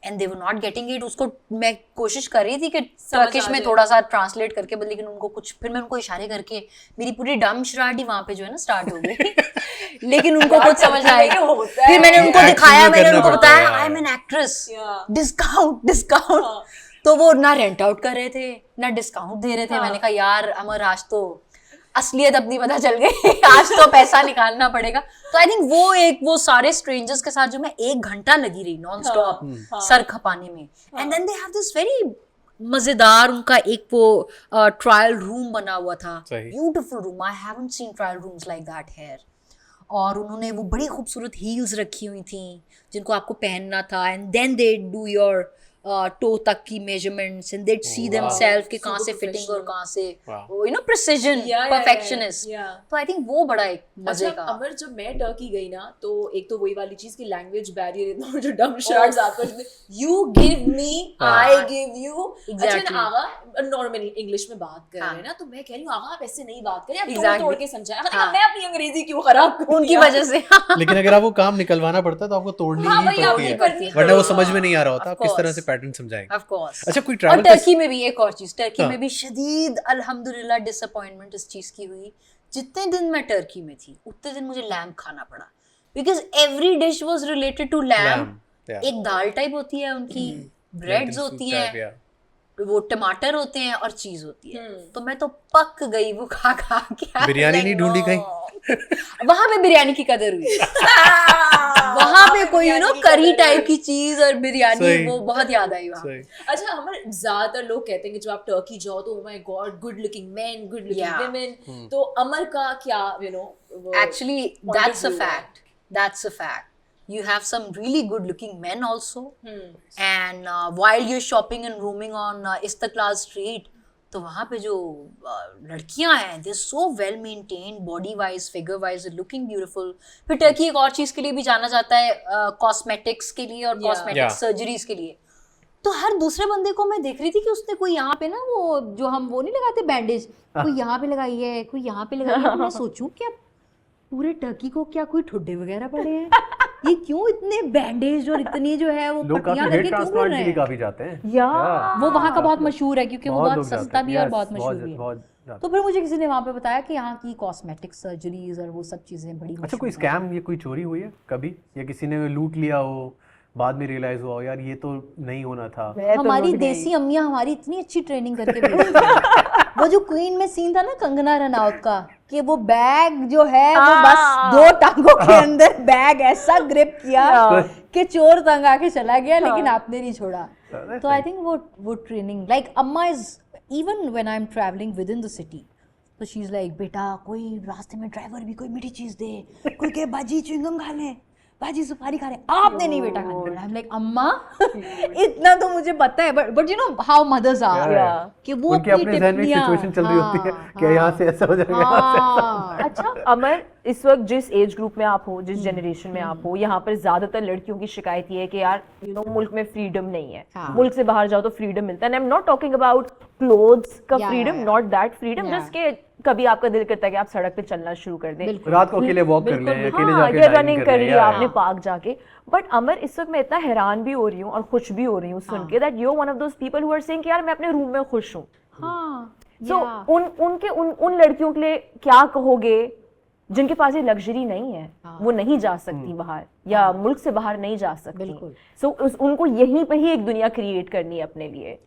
Speaker 1: and they were not getting it. उसको मैं कोशिश कर रही थी कि Turkish में थोड़ा सा ट्रांसलेट करके, लेकिन उनको कुछ, फिर मैं उनको इशारे करके मेरी पूरी डम शराडी वहाँ पे जो है ना स्टार्ट हो गई लेकिन उनको कुछ समझ ना आई। फिर मैंने उनको
Speaker 2: Acting
Speaker 1: दिखाया,
Speaker 2: में
Speaker 1: मैंने
Speaker 2: करना
Speaker 1: उनको
Speaker 2: पड़ता है
Speaker 1: बताया
Speaker 2: यार।
Speaker 1: आई am an actress,
Speaker 3: Yeah.
Speaker 1: Discount discount, तो वो ना रेंट आउट कर रहे थे ना डिस्काउंट दे रहे थे। मैंने कहा यार अमर आज तो असलियत अपनी पता चल गई आज तो पैसा निकालना पड़ेगा। तो आई थिंक वो सारे स्ट्रेंजर्स के साथ जो मैं 1 घंटा लगी रही नॉन स्टॉप सर खपाने में, and then they have this very मजेदार, उनका एक वो ट्रायल रूम बना हुआ था,
Speaker 2: सही।
Speaker 1: Beautiful room, I haven't seen trial rooms like that here. और उन्होंने वो बड़ी खूबसूरत हील्स रखी हुई थी जिनको आपको पहनना था, and then they do your toe तक की measurements, and they see themselves कि कहाँ से फिटिंग और कहाँ से यू नो प्रिसिजन, परफेक्शनिस्ट। तो आई थिंक वो बड़ा एक मजे
Speaker 3: अच्छा
Speaker 1: का।
Speaker 3: अमर, जब मैं टर्की गई ना, तो एक तो वही वाली चीज की लैंग्वेज बैरियर इतना, जो डम शर्ट्स आपको you give me I give you. अच्छा आगा नॉर्मल इंग्लिश में बात कर रहे हैं ना, तो मैं कह रही हूँ आगा आप ऐसे नहीं बात करें, आप तोड़ के समझाएं। मैं अपनी अंग्रेजी क्यों खराब करूं
Speaker 1: उनकी
Speaker 3: यार?
Speaker 1: वजह से
Speaker 2: लेकिन अगर आपको काम निकलवाना पड़ता है तो आपको तोड़नी
Speaker 3: हाँ,
Speaker 2: ही
Speaker 3: वही आपको
Speaker 2: पड़ती
Speaker 3: करनी
Speaker 2: है,
Speaker 3: पड़ती
Speaker 2: वरना वो
Speaker 3: है।
Speaker 2: समझ में नहीं आ रहा होता
Speaker 1: Of
Speaker 2: आप किस तरह
Speaker 1: course.
Speaker 2: से पैटर्न समझाएंगे।
Speaker 1: Of course.
Speaker 2: अच्छा, कोई
Speaker 1: और
Speaker 2: ट्रैवल
Speaker 1: टर्की में भी एक और चीज, टर्की
Speaker 2: हाँ।
Speaker 1: में भी शदीद अल्हम्दुलिल्लाह डिसअपॉइंटमेंट इस चीज की हुई, जितने दिन मैं टर्की में थी उतने दिन मुझे लैम्ब खाना पड़ा, because every dish was related to lamb. एक दाल टाइप होती है उनकी, ब्रेड्स होती हैं, वो टमाटर होते हैं और चीज होती है। तो मैं तो पक गई वो खा खा के।
Speaker 2: बिरयानी नहीं ढूंढी कहीं?
Speaker 1: वहां पे बिरयानी की कदर हुई वहां पे कोई करी टाइप की चीज और बिरयानी,
Speaker 2: सही।
Speaker 1: वो बहुत याद आई वहाँ।
Speaker 2: सही।
Speaker 3: अच्छा, हमारे ज्यादातर लोग कहते हैं कि जब आप टर्की जाओ तो my God, good looking man, good looking
Speaker 1: Yeah.
Speaker 3: Women, तो अमर का क्या
Speaker 1: Actually,
Speaker 3: point
Speaker 1: that's
Speaker 3: of
Speaker 1: a
Speaker 3: view है?
Speaker 1: fact. That's a fact. You have some really good-looking men also, and while you're shopping and roaming on Istiklal Street, तो वहाँ पे जो लड़कियाँ हैं, they're so well maintained, body wise, figure wise, they're looking beautiful. फिर Turkey एक और चीज के लिए भी जाना जाता है, कॉस्मेटिक्स के लिए और
Speaker 3: Yeah.
Speaker 1: Cosmetic
Speaker 2: Yeah.
Speaker 1: सर्जरीज के लिए। तो हर दूसरे बंदे को मैं देख रही थी कि उसने कोई यहाँ पे ना वो जो हम वो नहीं लगाते बैंडेज, कोई यहाँ पे लगाई है, कोई यहाँ पे लगाई है। तो मैं सोचूं क्या पूरे टर्की को क्या कोई ठुड्डे वगैरह पड़े हैं? ये क्यों इतने बैंडेज और इतनी जो है वो
Speaker 2: लोग काफी
Speaker 1: पट्टियां
Speaker 2: हेयर
Speaker 1: करके क्यों
Speaker 2: ट्रांसप्लांट
Speaker 1: कर रहे
Speaker 2: के लिए
Speaker 1: हैं?
Speaker 2: काफी जाते हैं।
Speaker 1: वो वहाँ का बहुत मशहूर है क्योंकि वो बहुत
Speaker 2: लोग जाते
Speaker 1: सस्ता
Speaker 2: हैं।
Speaker 1: भी है और
Speaker 2: Yes,
Speaker 1: बहुत मशहूर भी है।
Speaker 2: बहुत जाते
Speaker 1: तो फिर मुझे किसी ने वहाँ पे बताया कि यहाँ की कॉस्मेटिक सर्जरीज और वो सब चीजें बड़ी
Speaker 2: हैं। अच्छा, कोई
Speaker 1: मशहूर हैं।
Speaker 2: स्कैम या कोई चोरी हुई है कभी, या किसी ने लूट लिया हो, बाद में रियलाइज हुआ हो यार ये तो नहीं होना था?
Speaker 1: हमारी देसी अम्मियाँ हमारी इतनी अच्छी ट्रेनिंग करके भेजती हैं। वो जो क्वीन में सीन था ना कंगना रनौत का, कि वो बैग जो है वो बस 2 टांगों के अंदर बैग ऐसा ग्रिप किया कि चोर तंग आके चला गया, लेकिन आपने नहीं छोड़ा। तो आई थिंक वो ट्रेनिंग, लाइक अम्मा is even when I am travelling with in the city, तो शी इज लाइक बेटा कोई रास्ते में ड्राइवर भी कोई मीठी चीज दे, कोई कहे बाजी च्युइंगम खा ले, बाजी सुपारी खा ले, आपने नहीं बेटा खाने। आई एम लाइक अम्मा इतना तो मुझे पता है, but you know how mothers are, कि वो
Speaker 2: उनके अपने जहन में सिचुएशन चल रही होती है कि यहाँ से ऐसा हो जाएगा, यहाँ से ऐसा।
Speaker 4: अच्छा अमर, इस वक्त जिस एज ग्रुप में आप हो, जिस जनरेशन में आप हो, यहाँ पर ज्यादातर लड़कियों की शिकायत ये है कि यार मुल्क में फ्रीडम नहीं है। मुल्क से बाहर जाओ तो फ्रीडम मिलता है। I am not talking about clothes का freedom, not that freedom, just के कभी आपका दिल करता है कि आप सड़क पे चलना शुरू कर दें,
Speaker 2: रात को अकेले वॉक कर लें, अकेले जाके
Speaker 4: ये रनिंग कर ली
Speaker 2: लें,
Speaker 4: आपने पार्क जाके। बट अमर, इस वक्त मैं इतना हैरान भी हो रही हूँ और खुश भी हो रही हूँ सुन के that you are one of those people who are saying कि यार मैं अपने रूम में खुश हूँ। सो उन लड़कियों के लिए क्या कहोगे जिनके पास ये लग्जरी नहीं है, वो नहीं जा सकती बाहर या मुल्क से बाहर नहीं जा सकती, सो उनको यहीं पे ही एक दुनिया क्रिएट करनी है अपने लिए।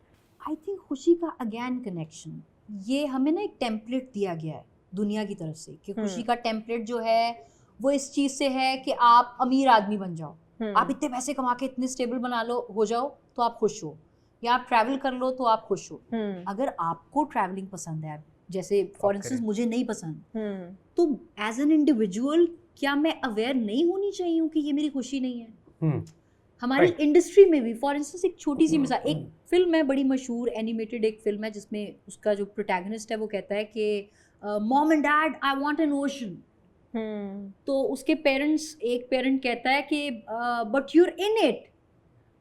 Speaker 1: आई थिंक खुशी का अगेन कनेक्शन, ये हमें ना एक टेम्पलेट दिया गया है दुनिया की तरफ से कि खुशी का टेम्पलेट जो है वो इस चीज से है कि आप अमीर आदमी बन जाओ, आप इतने पैसे कमा के इतने स्टेबल बना लो हो जाओ तो आप खुश हो, या आप ट्रैवल कर लो तो आप खुश हो। अगर आपको ट्रैवलिंग पसंद है, जैसे फॉर इंस्टेंस मुझे नहीं पसंद, तो एज एन इंडिविजुअल क्या मैं अवेयर नहीं होनी चाहिए कि ये मेरी खुशी नहीं है? हमारी इंडस्ट्री में भी फॉर इंस्टेंस एक छोटी सी मिसाल, एक फिल्म है बड़ी मशहूर एनिमेटेड एक फिल्म है जिसमें उसका जो प्रोटैगनिस्ट है वो कहता है कि mom and dad I want an ocean, तो उसके पेरेंट्स, एक पेरेंट कहता है कि but you are in it,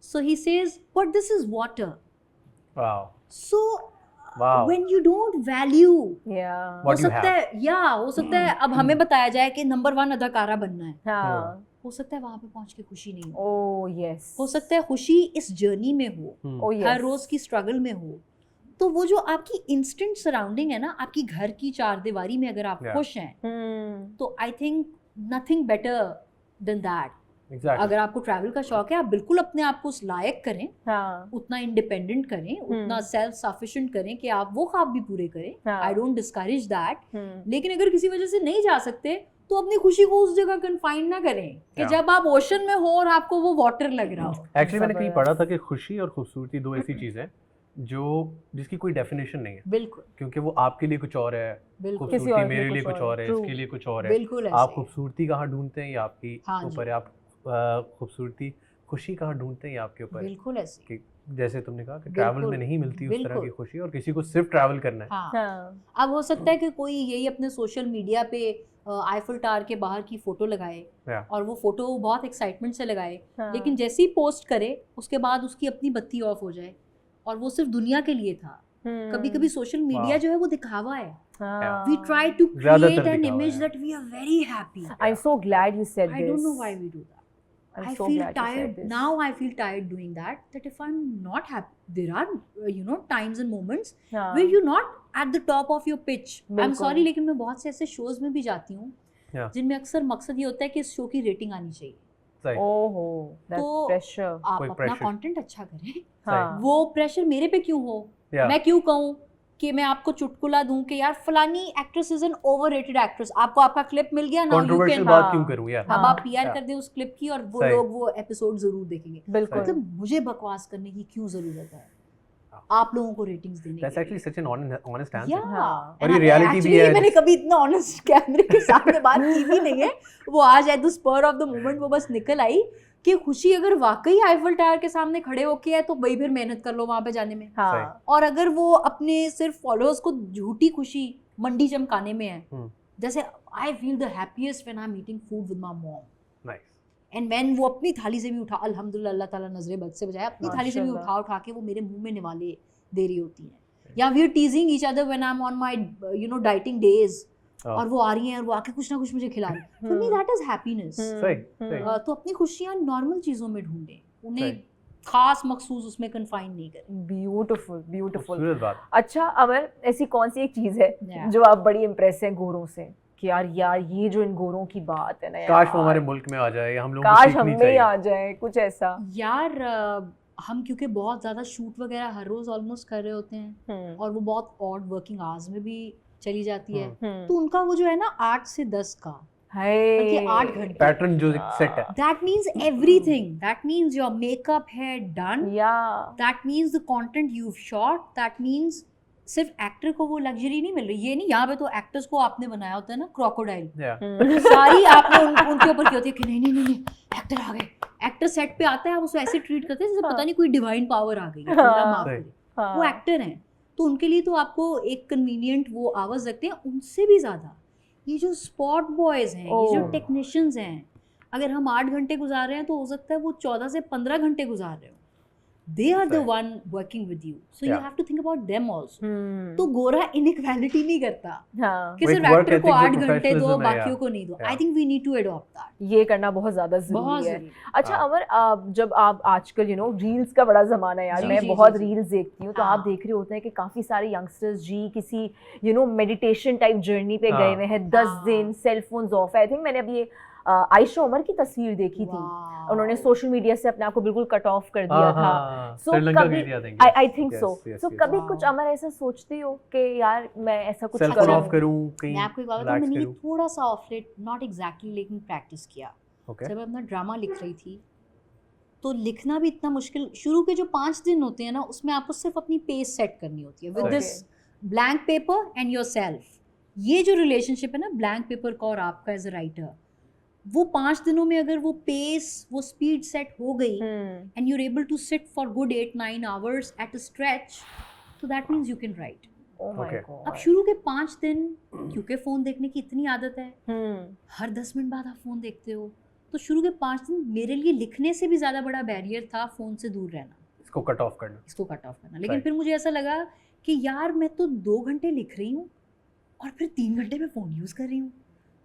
Speaker 1: so he says but this is water.
Speaker 2: Wow,
Speaker 1: so when you don't value, हो सकता है अब हमें बताया जाए कि नंबर 1 अदाकारा बनना है, हो सकता है वहां पे पहुंच के खुशी नहीं हो।
Speaker 4: ओह यस,
Speaker 1: हो सकता है खुशी इस जर्नी में हो, हर रोज की स्ट्रगल में हो। तो वो जो आपकी इंस्टेंट सराउंडिंग है ना, आपकी घर की 4 दीवारी में अगर आप खुश हैं, तो I think nothing better than that. अगर आपको ट्रैवल का शौक है, आप बिल्कुल अपने आप को उस लायक करें, उतना इंडिपेंडेंट करें, उतना सेल्फ सफिशिएंट करें कि आप वो ख्वाब भी पूरे करें। आई डोंट डिस्करेज दैट, लेकिन अगर किसी वजह से नहीं जा सकते तो अपनी खुशी को उस जगह कन्फाइन ना करें कि जब आप ओशन में हो और आपको वो वाटर लग रहा हो।
Speaker 2: एक्चुअली मैंने कहीं पढ़ा था कि खुशी और खूबसूरती 2 ऐसी चीजें हैं जो जिसकी कोई डेफिनेशन नहीं है।
Speaker 1: बिल्कुल,
Speaker 2: क्योंकि वो आपके लिए कुछ और है, खूबसूरती मेरे लिए कुछ और है, इसके लिए कुछ और है।
Speaker 1: बिल्कुल,
Speaker 2: आप खूबसूरती कहाँ ढूंढते हैं ये आपकी ऊपर है, आप खूबसूरती खुशी कहाँ ढूंढते हैं ये आपके ऊपर है।
Speaker 1: बिल्कुल ऐसे
Speaker 2: कि जैसे तुमने कहा कि ट्रैवल में नहीं मिलती उस तरह की खुशी, और किसी को सिर्फ ट्रैवल करना है।
Speaker 1: अब हो सकता है कि कोई यही अपने सोशल मीडिया पे आईफल टावर के बाहर की फोटो लगाए और वो फोटो बहुत एक्साइटमेंट से लगाए, लेकिन जैसे ही पोस्ट करे उसके बाद उसकी अपनी बत्ती ऑफ हो जाए, और वो सिर्फ दुनिया के लिए था। कभी कभी सोशल मीडिया जो है वो दिखावा है। We try to create an image that we are very happy.
Speaker 4: I'm so glad you said this.
Speaker 1: I don't know why we do that. I feel tired now. I feel tired doing that. That if I'm not happy, there are times and moments where you're not at the top of your pitch. I'm sorry, लेकिन मैं बहुत से ऐसे shows में भी जाती हूँ जिनमें अक्सर मकसद ये होता है कि इस शो की रेटिंग आनी चाहिए।
Speaker 4: ओहो, that pressure.
Speaker 1: आप अपना कंटेंट अच्छा करें, वो प्रेशर मेरे पे क्यों हो? मैं क्यों कहूँ कि मैं आपको चुटकुला दूं कि यार फलानी actress is an overrated actress, आपको आपका क्लिप मिल गया ना, यू
Speaker 2: कंट्रोवर्शियल
Speaker 1: कैन
Speaker 2: बात क्यों करूं यार?
Speaker 1: अब आप पीआर
Speaker 2: Yeah.
Speaker 1: कर दें उस क्लिप की और वो
Speaker 2: सही।
Speaker 1: लोग वो एपिसोड जरूर देखेंगे।
Speaker 4: बिल्कुल
Speaker 1: मतलब मुझे बकवास करने की क्यों जरूरत है आप लोगों को रेटिंग्स देने
Speaker 2: That's
Speaker 1: के
Speaker 2: actually such an honest answer.
Speaker 1: Yeah.
Speaker 4: हाँ।
Speaker 2: और ये
Speaker 1: And
Speaker 2: reality भी
Speaker 1: actually
Speaker 2: है।
Speaker 1: मैंने कभी इतना ऑनेस्ट कैमरे के सामने बात की भी नहीं है, वो आज at the spur of the moment वो बस निकल आई कि खुशी अगर वाकई आईफल टावर के सामने खड़े होके है तो भाई फिर मेहनत कर लो वहां पे जाने में,
Speaker 4: हाँ
Speaker 1: और अगर वो अपने सिर्फ फॉलोअर्स को झूठी खुशी मंडी चमकाने में है, जैसे I feel the happiest when I am eating food with my mom
Speaker 2: Nice.
Speaker 1: And when वो अपनी थाली से भी उठा, अल्हम्दुलिल्लाह अल्लाह ताला नजरे बद से बचाए, अपनी थाली से भी
Speaker 4: माशाल्लाह।
Speaker 1: उठा के वो मेरे मुंह में निवाले दे रही होती हैं, या we are teasing each other when I am on my dieting days और वो आ रही हैं और वो आके कुछ ना कुछ मुझे खिला रही है, for me that is happiness.
Speaker 2: सही सही।
Speaker 1: तो अपनी खुशियां नॉर्मल चीजों में ढूंढें, उन्हें
Speaker 2: सही।
Speaker 1: खास मखसूस उसमें कन्फाइन नहीं करें।
Speaker 4: Beautiful beautiful.
Speaker 2: खूबसूरत बात।
Speaker 4: अच्छा अमर, ऐसी कौन सी एक चीज है
Speaker 1: Yeah.
Speaker 4: जो आप बड़ी इम्प्रेस हैं गोरों से कि यार ये जो इन गोरों की बात है ना
Speaker 2: काश वो
Speaker 4: यार,
Speaker 2: हमारे मुल्क में आ जाए, हम लोगों को
Speaker 4: काश
Speaker 2: सीखनी
Speaker 4: हम में ही
Speaker 2: चाहिए।
Speaker 4: आ जाए कुछ ऐसा।
Speaker 1: यार हम क्योंकि बहुत ज़्यादा शूट वगैरह हर रोज़ ऑलमोस्ट कर रहे होते हैं और वो बहुत ऑड वर्किंग आवर्स में भी चली जाती है, तो उनका वो जो है ना 8 से 10 का कि 8 घंटे,
Speaker 2: पैटर्न जो सेट है।
Speaker 1: That means everything, that means your makeup है डन,
Speaker 4: या
Speaker 1: that means the content you shot, that means सिर्फ एक्टर को वो लग्जरी नहीं मिल रही, ये नहीं यहाँ पे तो एक्टर्स को आपने बनाया होता है ना क्रोकोडाइल, सारी आपने उनके ऊपर की होती है कि नहीं नहीं नहीं एक्टर आ गए, एक्टर सेट पे आता है आप उसको ऐसे ट्रीट करते हैं जैसे पता नहीं कोई डिवाइन पावर आ गई है, अल्लाह माफ करे, वो एक्टर हैं तो उनके लिए तो आपको एक कन्वीनियंट वो आवाज़ रखते हैं। उनसे भी ज़्यादा ये जो स्पॉट बॉयज़ हैं, ये जो टेक्नीशियंस हैं, अगर हम 8 घंटे गुजार रहे हैं तो हो सकता है वो 14 से 15 घंटे गुजार रहे हो, they are the one working with you, so you
Speaker 2: Yeah.
Speaker 1: have to think about them also. तो गोरा इनइक्वालिटी नहीं करता
Speaker 4: हाँ
Speaker 1: कि
Speaker 2: वो
Speaker 1: सिर्फ
Speaker 2: एक work
Speaker 1: एक्टर को
Speaker 2: ethic,
Speaker 1: 8
Speaker 2: जो
Speaker 1: घंटे दो
Speaker 2: professionalism है,
Speaker 1: बाकियों
Speaker 2: yeah.
Speaker 1: को नहीं दो।
Speaker 2: Yeah.
Speaker 1: I think we need to adopt that.
Speaker 4: ये करना बहुत ज्यादा
Speaker 1: बहुत
Speaker 4: जरूरी है।
Speaker 1: जरूरी।
Speaker 4: अच्छा
Speaker 2: हाँ।
Speaker 4: अमर, जब आप आजकल रील्स का बड़ा जमाना है यार,
Speaker 1: जी,
Speaker 4: मैं
Speaker 1: जी,
Speaker 4: बहुत
Speaker 1: जी, जी।
Speaker 4: रील्स देखती हूँ तो
Speaker 1: हाँ।
Speaker 4: आप देख रहे होते हैं कि काफी सारे यंगस्टर्स जी किसी मेडिटेशन टाइप जर्नी पे
Speaker 2: हाँ।
Speaker 4: गए हुए हैं, 10
Speaker 1: हाँ।
Speaker 4: दिन cell phones off. I think मैंने अभी ये आयशा उमर की तस्वीर देखी थी,
Speaker 1: Wow.
Speaker 4: उन्होंने सोशल मीडिया से अपने आप को बिल्कुल कट ऑफ कर दिया था। So
Speaker 2: श्रीलंका
Speaker 4: कभी-
Speaker 2: गई थी, I think.
Speaker 4: I think
Speaker 2: Yes,
Speaker 4: so.
Speaker 2: yes,
Speaker 4: so
Speaker 2: yes.
Speaker 4: कभी
Speaker 1: Wow.
Speaker 4: कुछ अमर ऐसा सोचती हो कि यार मैं ऐसा कुछ
Speaker 2: सेल्फ
Speaker 1: अच्छा,
Speaker 2: ऑफ करूं, कहीं
Speaker 1: मैं आपको एक बात बताऊं,
Speaker 2: relax
Speaker 1: मैंने ये
Speaker 2: करूं।
Speaker 1: थोड़ा सा ऑफ लेट नॉट एग्जैक्टली लेकिन प्रैक्टिस किया।
Speaker 2: Okay.
Speaker 1: जब मैं अपना ड्रामा लिख रही थी तो लिखना भी इतना मुश्किल, शुरू के जो 5 दिन होते हैं ना उसमें आपको सिर्फ अपनी पेस सेट करनी होती है with
Speaker 4: Okay.
Speaker 1: This blank paper and yourself. ये जो रिलेशनशिप है ना ब्लैंक पेपर का और आपका एज अ राइटर, वो 5 दिनों में अगर वो पेस वो स्पीड सेट हो गई and you are able to sit for good 8-9 hours at a stretch, तो that means you can right.
Speaker 4: Oh my
Speaker 2: Okay.
Speaker 4: God.
Speaker 1: अब शुरू के 5 दिन क्योंकि फ़ोन देखने की इतनी आदत है, हर 10 मिनट बाद आप फ़ोन देखते हो, तो शुरू के 5 दिन मेरे लिए लिखने से भी ज़्यादा बड़ा बैरियर था फ़ोन से दूर रहना,
Speaker 2: इसको कट ऑफ करना।
Speaker 1: इसको कट ऑफ करना। लेकिन
Speaker 2: Right.
Speaker 1: फिर मुझे ऐसा लगा कि यार मैं तो 2 घंटे लिख रही हूँ और फिर 3 घंटे में फ़ोन यूज़ कर रही हूँ,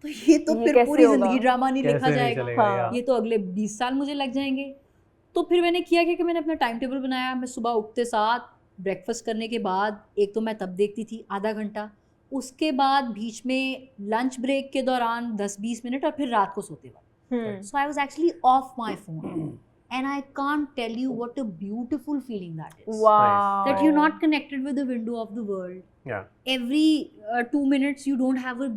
Speaker 1: तो ये तो
Speaker 4: ये
Speaker 1: फिर
Speaker 4: कैसे
Speaker 1: पूरी
Speaker 4: होगा?
Speaker 1: ज़िंदगी ड्रामा नहीं लिखा
Speaker 2: कैसे नहीं
Speaker 1: जाएगा,
Speaker 2: चलेगा
Speaker 4: हाँ।
Speaker 2: यार?
Speaker 1: ये तो अगले 20 साल मुझे लग जाएंगे। तो फिर मैंने किया कि मैंने अपना टाइम टेबल बनाया। मैं सुबह उठते साथ ब्रेकफास्ट करने के बाद एक तो मैं तब देखती थी आधा घंटा, उसके बाद बीच में लंच ब्रेक के दौरान 10-20 मिनट और फिर रात को सोते वक्त। So I was actually off my phone and I can't tell you what a beautiful feeling that is.
Speaker 4: Wow.
Speaker 1: That you're not connected with the window of the world.
Speaker 2: Yeah.
Speaker 1: Every 2 minutes you don't have a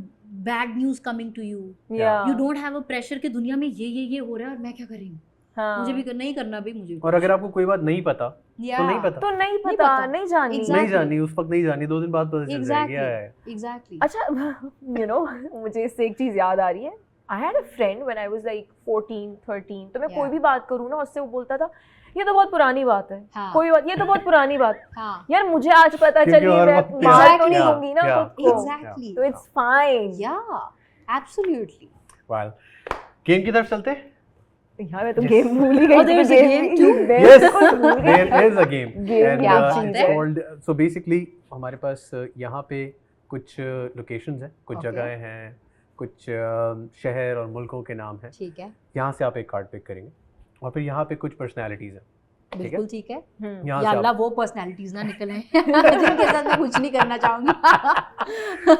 Speaker 1: bad news coming to you.
Speaker 4: Yeah.
Speaker 1: You don't have a pressure कि दुनिया में ये हो रहा है और मैं क्या कर रही हूँ,
Speaker 4: हाँ.
Speaker 1: मुझे भी नहीं करना भाई मुझे भी।
Speaker 2: और अगर आपको कोई बात नहीं पता
Speaker 1: Yeah.
Speaker 2: तो नहीं पता,
Speaker 4: तो नहीं
Speaker 1: पता।
Speaker 4: पता, नहीं जानी।
Speaker 1: Exactly.
Speaker 2: नहीं जानी उस वक्त नहीं जानी, 2 दिन बाद पता चल
Speaker 1: Exactly.
Speaker 2: जाएगी।
Speaker 1: Exactly.
Speaker 4: अच्छा मुझे इससे एक चीज याद आ रही है। I had a friend when I was like 14-13, तो मैं कोई
Speaker 1: Yeah.
Speaker 4: भी बात करूँ ना उससे वो बोलता था ये तो बहुत पुरानी बात है,
Speaker 1: हाँ.
Speaker 4: कोई बात, ये तो बहुत पुरानी बात।
Speaker 1: हाँ.
Speaker 4: यार मुझे आज पता
Speaker 2: क्योंकि
Speaker 4: चली,
Speaker 2: और
Speaker 4: मैं
Speaker 2: वक्त
Speaker 4: मार तो
Speaker 1: Exactly.
Speaker 4: नहीं दूंगी ना
Speaker 2: Yeah.
Speaker 4: खुद को,
Speaker 1: Exactly.
Speaker 4: तो it's fine.
Speaker 1: Yeah. Absolutely.
Speaker 2: Well, game की तरफ चलते हैं।
Speaker 4: यार मैं तो गेम भूल ही गई
Speaker 1: Oh,
Speaker 4: थी,
Speaker 1: there's a
Speaker 4: game
Speaker 1: game
Speaker 4: भी-
Speaker 1: too?
Speaker 4: मैं
Speaker 2: Yes,
Speaker 4: बिल्कुल भूल गई।
Speaker 2: there is a game.
Speaker 4: Game
Speaker 2: And,
Speaker 1: क्या
Speaker 2: it's
Speaker 1: बात है?
Speaker 2: called, so basically हमारे पास यहाँ पे कुछ लोकेशंस हैं, कुछ
Speaker 1: Okay.
Speaker 2: जगहें हैं, कुछ शहर और मुल्कों के नाम हैं।
Speaker 1: ठीक है,
Speaker 2: यहाँ से आप एक कार्ड पिक करेंगे और फिर यहाँ पे कुछ पर्सनालिटीज़ हैं। ठीक है?
Speaker 1: बिल्कुल ठीक है।
Speaker 2: यहाँ
Speaker 1: या
Speaker 2: से
Speaker 1: अल्लाह
Speaker 2: आप
Speaker 1: वो पर्सनालिटीज ना निकले जिनके साथ मैं कुछ नहीं करना चाहूंगी।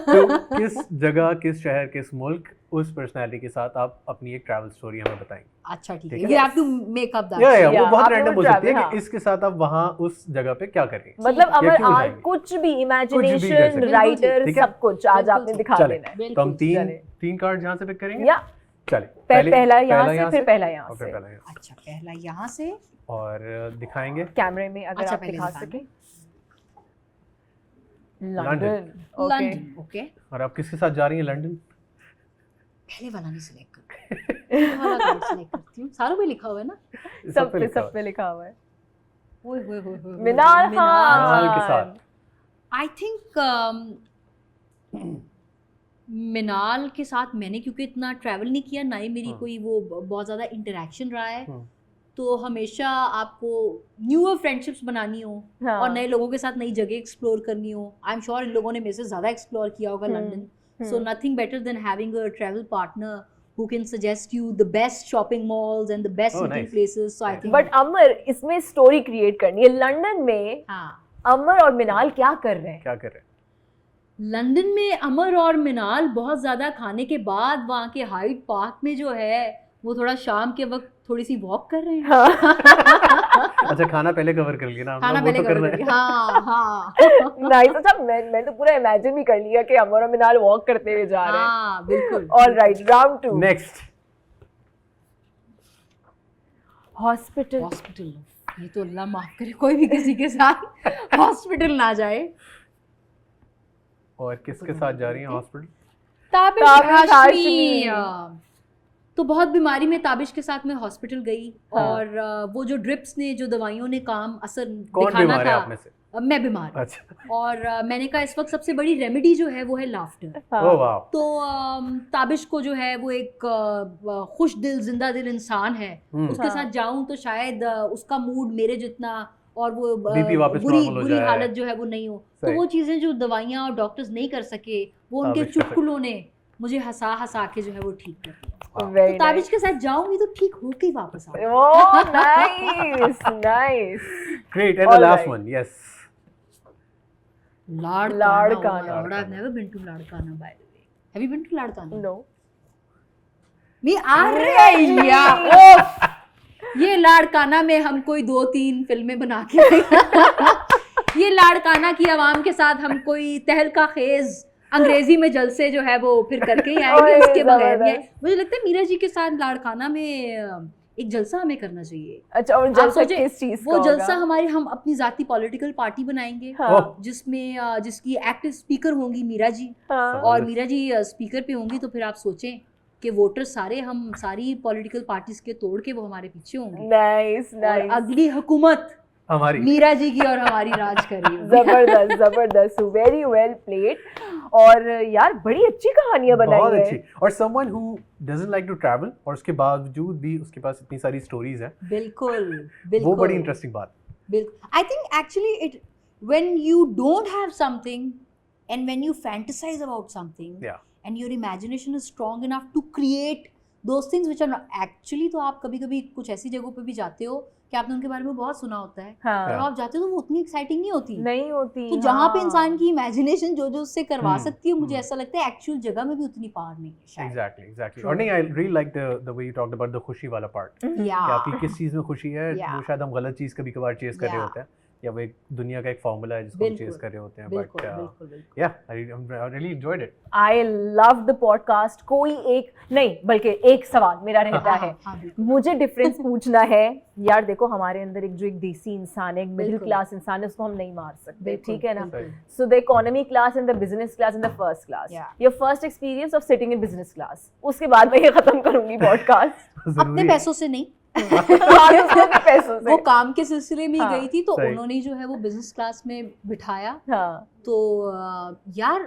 Speaker 2: तो किस जगह, किस शहर, किस मुल्क उस पर्सनालिटी के साथ आप अपनी एक ट्रैवल स्टोरी हमें बताएंगे।
Speaker 1: अच्छा ठीक
Speaker 2: ठीक
Speaker 1: है,
Speaker 2: है।
Speaker 1: you have to make up that
Speaker 2: या
Speaker 1: story.
Speaker 2: वो बहुत
Speaker 4: आप
Speaker 2: रैंडम
Speaker 4: लोग
Speaker 2: हो सकती है
Speaker 4: travel,
Speaker 2: कि
Speaker 4: हाँ।
Speaker 2: इसके साथ आप वहाँ उस जगह पे क्या करेंगे,
Speaker 4: मतलब
Speaker 2: या
Speaker 4: अमर
Speaker 2: क्यों
Speaker 4: आज
Speaker 2: जाएंगे?
Speaker 4: कुछ भी
Speaker 2: कुछ भी कर
Speaker 4: इमेजिनेशन
Speaker 2: सकते हैं।
Speaker 4: राइटर
Speaker 2: ठीक है।
Speaker 4: सब कुछ आज
Speaker 1: बिल्कुल
Speaker 4: आपने
Speaker 1: ठीक।
Speaker 4: दिखा
Speaker 2: चले
Speaker 4: देना है।
Speaker 2: तो हम
Speaker 1: बिल्कुल,
Speaker 2: तीन
Speaker 4: चले।
Speaker 2: तीन कार्ड यहाँ से पिक करेंगे।
Speaker 4: या
Speaker 2: चले
Speaker 4: पहला यहाँ से फिर पहला यहाँ
Speaker 2: और फिर
Speaker 4: से।
Speaker 2: पहला यहाँ
Speaker 1: अच्छा पहला यहाँ से,
Speaker 2: और दिखाएंगे
Speaker 4: कैमरे में अगर
Speaker 1: अच्छा,
Speaker 4: आप
Speaker 1: पहले
Speaker 4: दिखा
Speaker 1: निकालें।
Speaker 4: सके।
Speaker 2: London.
Speaker 4: London okay
Speaker 1: London. Okay,
Speaker 2: और आप किसके साथ जा रही हैं लंदन?
Speaker 1: पहले वाला नहीं सिलेक्ट कर, पहले वाला कार्ड सिलेक्ट करती हूँ, सारों में लिखा हुआ है ना।
Speaker 4: सब पे लिखा हुआ है।
Speaker 1: ओए होए होए होए,
Speaker 4: मिनाल
Speaker 2: मिनाल के
Speaker 4: खान।
Speaker 2: साथ।
Speaker 1: आई थिंक मिनाल के साथ मैंने क्योंकि इतना ट्रैवल नहीं किया, ना ही मेरी कोई वो बहुत ज़्यादा इंटरेक्शन रहा है, तो हमेशा आपको न्यूअर फ्रेंडशिप्स बनानी हो
Speaker 4: हाँ।
Speaker 1: और नए लोगों के साथ नई जगह एक्सप्लोर करनी हो। आई एम श्योर इन लोगों ने मेरे से ज़्यादा एक्सप्लोर किया होगा London, so nothing better than having a travel partner who can suggest you the best shopping malls and the best
Speaker 2: Oh,
Speaker 1: eating
Speaker 2: nice.
Speaker 1: places. So I think
Speaker 4: but Amar इसमें story create करनी है। London में
Speaker 1: हाँ,
Speaker 4: अमर और मिनाल क्या कर रहे हैं?
Speaker 2: क्या कर रहे हैं?
Speaker 1: लंदन में अमर और मिनाल बहुत ज़्यादा खाने के बाद वहाँ के हाइड पार्क में जो है वो थोड़ा शाम के वक्त थोड़ी सी वॉक कर रहे हैं।
Speaker 2: अच्छा खाना पहले कवर कर लिया ना हम
Speaker 1: खाना
Speaker 2: लोग, वो
Speaker 1: पहले
Speaker 2: तो कर
Speaker 1: कर
Speaker 2: रहे
Speaker 1: रहे
Speaker 2: हैं।
Speaker 1: हाँ हाँ
Speaker 4: नाइस। अच्छा मैं तो पूरा इमेजिन भी कर लिया कि अमर और मिनाल वॉक करते हुए जा रहे हैं।
Speaker 1: हाँ बिल्कुल।
Speaker 4: Alright, round 2।
Speaker 2: Next
Speaker 4: hospital.
Speaker 1: Hospital, ये तो अल्लाह माफ करे कोई भी किसी के साथ हॉस्पिटल ना जाए।
Speaker 2: और किसके साथ जा रही हैं हॉस्पिटल?
Speaker 1: ताबिश
Speaker 4: ताबिश
Speaker 1: हाशमी।
Speaker 4: हाशमी।
Speaker 1: तो बहुत बीमारी में ताबिश के साथ मैं हॉस्पिटल गई
Speaker 4: हाँ।
Speaker 1: और वो जो ड्रिप्स ने जो दवाइयों ने काम असर
Speaker 2: कौन
Speaker 1: दिखाना
Speaker 2: बीमार है
Speaker 1: था,
Speaker 2: आप में से?
Speaker 1: मैं बीमार हूँ।
Speaker 2: अच्छा
Speaker 1: और मैंने कहा इस वक्त सबसे बड़ी रेमेडी जो है वो है लाफ्टर।
Speaker 2: ओह वाह।
Speaker 1: तो ताबिश को जो है वो एक खुश दिल जिंदा दिल इंसान है, उसके
Speaker 4: हाँ।
Speaker 1: साथ जाऊं तो शायद उसका मूड मेरे जितना और वो
Speaker 2: BP वापस
Speaker 1: बुरी
Speaker 2: normal हो
Speaker 1: बुरी
Speaker 2: जाए।
Speaker 1: हालत जो है वो नहीं हो। तो
Speaker 2: सही।
Speaker 1: वो चीज़ें जो दवाइयाँ और डॉक्टर्स नहीं कर सके वो उनके
Speaker 2: ताबिश कर सके।
Speaker 1: चुटकुलों ने मुझे हंसा हंसा के जो है वो ठीक कर दिया। तो
Speaker 4: वेरी
Speaker 1: ताबिश के साथ जाऊंगी तो ठीक होके ही वापस आऊंगी।
Speaker 4: Oh nice nice.
Speaker 2: Great. And the
Speaker 4: All
Speaker 2: last
Speaker 4: right.
Speaker 2: One, yes.
Speaker 1: Larkana.
Speaker 4: Larkana.
Speaker 1: Oh my God, I've never been to Ladkana by the way. Have you been to Ladkana?
Speaker 4: No.
Speaker 1: नहीं अरे यार ये लाड़काना में हम कोई 2-3 फिल्में बना के ये लाड़काना की आवाम के साथ हम कोई तहलका खेज अंग्रेजी में जलसे जो है वो फिर करके ही आएंगे,
Speaker 4: ओए,
Speaker 1: इसके बगैर नहीं।
Speaker 4: जबरदस्त।
Speaker 1: मुझे लगता है मीरा जी के साथ लाड़काना में एक जलसा हमें करना चाहिए।
Speaker 4: अच्छा और
Speaker 1: आप
Speaker 4: जलसा
Speaker 1: सोचें,
Speaker 4: किस चीज का
Speaker 1: वो
Speaker 4: होगा?
Speaker 1: जलसा हमारी हम अपनी जाती पॉलिटिकल पार्टी बनाएंगे
Speaker 4: हाँ।
Speaker 1: जिसमें जिसकी एक्टिव स्पीकर होंगी मीरा जी,
Speaker 4: हाँ।
Speaker 1: और मीरा जी स्पीकर पे होंगी तो फिर आप सोचें कि वोटर सारे हम सारी पॉलिटिकल पार्टीज के तोड़ के वो हमारे पीछे होंगे
Speaker 4: नाइस
Speaker 1: और
Speaker 4: नाइस।
Speaker 1: अगली हुकूमत
Speaker 2: हमारी
Speaker 1: मीरा जी की और हमारी राज कर रही होगी।
Speaker 4: जबरदस्त जबरदस्त, वेरी वेल प्लेड। और यार बड़ी अच्छी कहानियां
Speaker 2: बहुत
Speaker 4: बनाई
Speaker 2: अच्छी।
Speaker 4: है।
Speaker 2: और someone who doesn't like to travel और उसके बावजूद भी उसके पास इतनी सारी स्टोरीज हैं,
Speaker 1: बिल्कुल
Speaker 2: वो
Speaker 1: बिल्कुल
Speaker 2: बड़ी इंटरेस्टिंग बात।
Speaker 1: बिल्कुल। I think actually it when you don't have something and when you fantasise about something
Speaker 2: या
Speaker 1: and your imagination is strong enough to create those things which are not actually। तो आप कभी कभी कुछ ऐसी जगहों पे भी जाते हो कि आपने उनके बारे में बहुत सुना होता है,
Speaker 4: हाँ।
Speaker 1: और आप जाते हो तो वो उतनी एक्साइटिंग नहीं होती।
Speaker 4: नहीं होती।
Speaker 1: तो जहाँ पे
Speaker 4: हाँ।
Speaker 1: इंसान की इमेजिनेशन जो जो उससे करवा सकती है, मुझे
Speaker 2: हम्म।
Speaker 1: ऐसा लगता है एक्चुअल जगह में भी उतनी पावर नहीं है शायद।
Speaker 2: एग्जैक्टली। और नहीं, I really like the way you talked about the खुशी वाला पार्ट, कि आपकी
Speaker 1: Yeah.
Speaker 2: किस चीज में खुशी है,
Speaker 1: Yeah.
Speaker 2: वो शायद हम गलत चीज कभी कभार चेस कर रहे
Speaker 1: Yeah.
Speaker 2: होते हैं, या वो एक दुनिया का एक फॉर्मूला है जिसको हम
Speaker 1: बिल्कुल,
Speaker 2: चेस कर रहे होते हैं।
Speaker 1: बिल्कुल
Speaker 2: बट
Speaker 1: बिल्कुल बिल्कुल।
Speaker 2: या I really enjoyed it.
Speaker 4: I love the podcast. कोई एक नहीं बल्कि एक सवाल मेरा रहता है,
Speaker 1: हाँ, बिल्कुल।
Speaker 4: मुझे डिफरेंस पूछना है। यार देखो हमारे अंदर एक जो एक देसी इंसान है, एक मिडिल
Speaker 1: बिल्कुल।
Speaker 4: क्लास इंसान है, उसको हम नहीं मार सकते,
Speaker 1: बिल्कुल,
Speaker 4: ठीक है ना?
Speaker 1: बिल्कुल।
Speaker 4: So the economy class and the business class and the first class,
Speaker 1: Yeah.
Speaker 4: Your first experience of sitting in business class. उसके बाद मैं ये खत्म करूंगी पॉडकास्ट।
Speaker 1: अपने पैसों से नहीं,
Speaker 4: पैसों से।
Speaker 1: वो काम के सिलसिले में ही
Speaker 4: हाँ,
Speaker 1: गई थी तो
Speaker 2: सही।
Speaker 1: उन्होंने जो है वो बिजनेस क्लास में बिठाया।
Speaker 4: हाँ।
Speaker 1: तो यार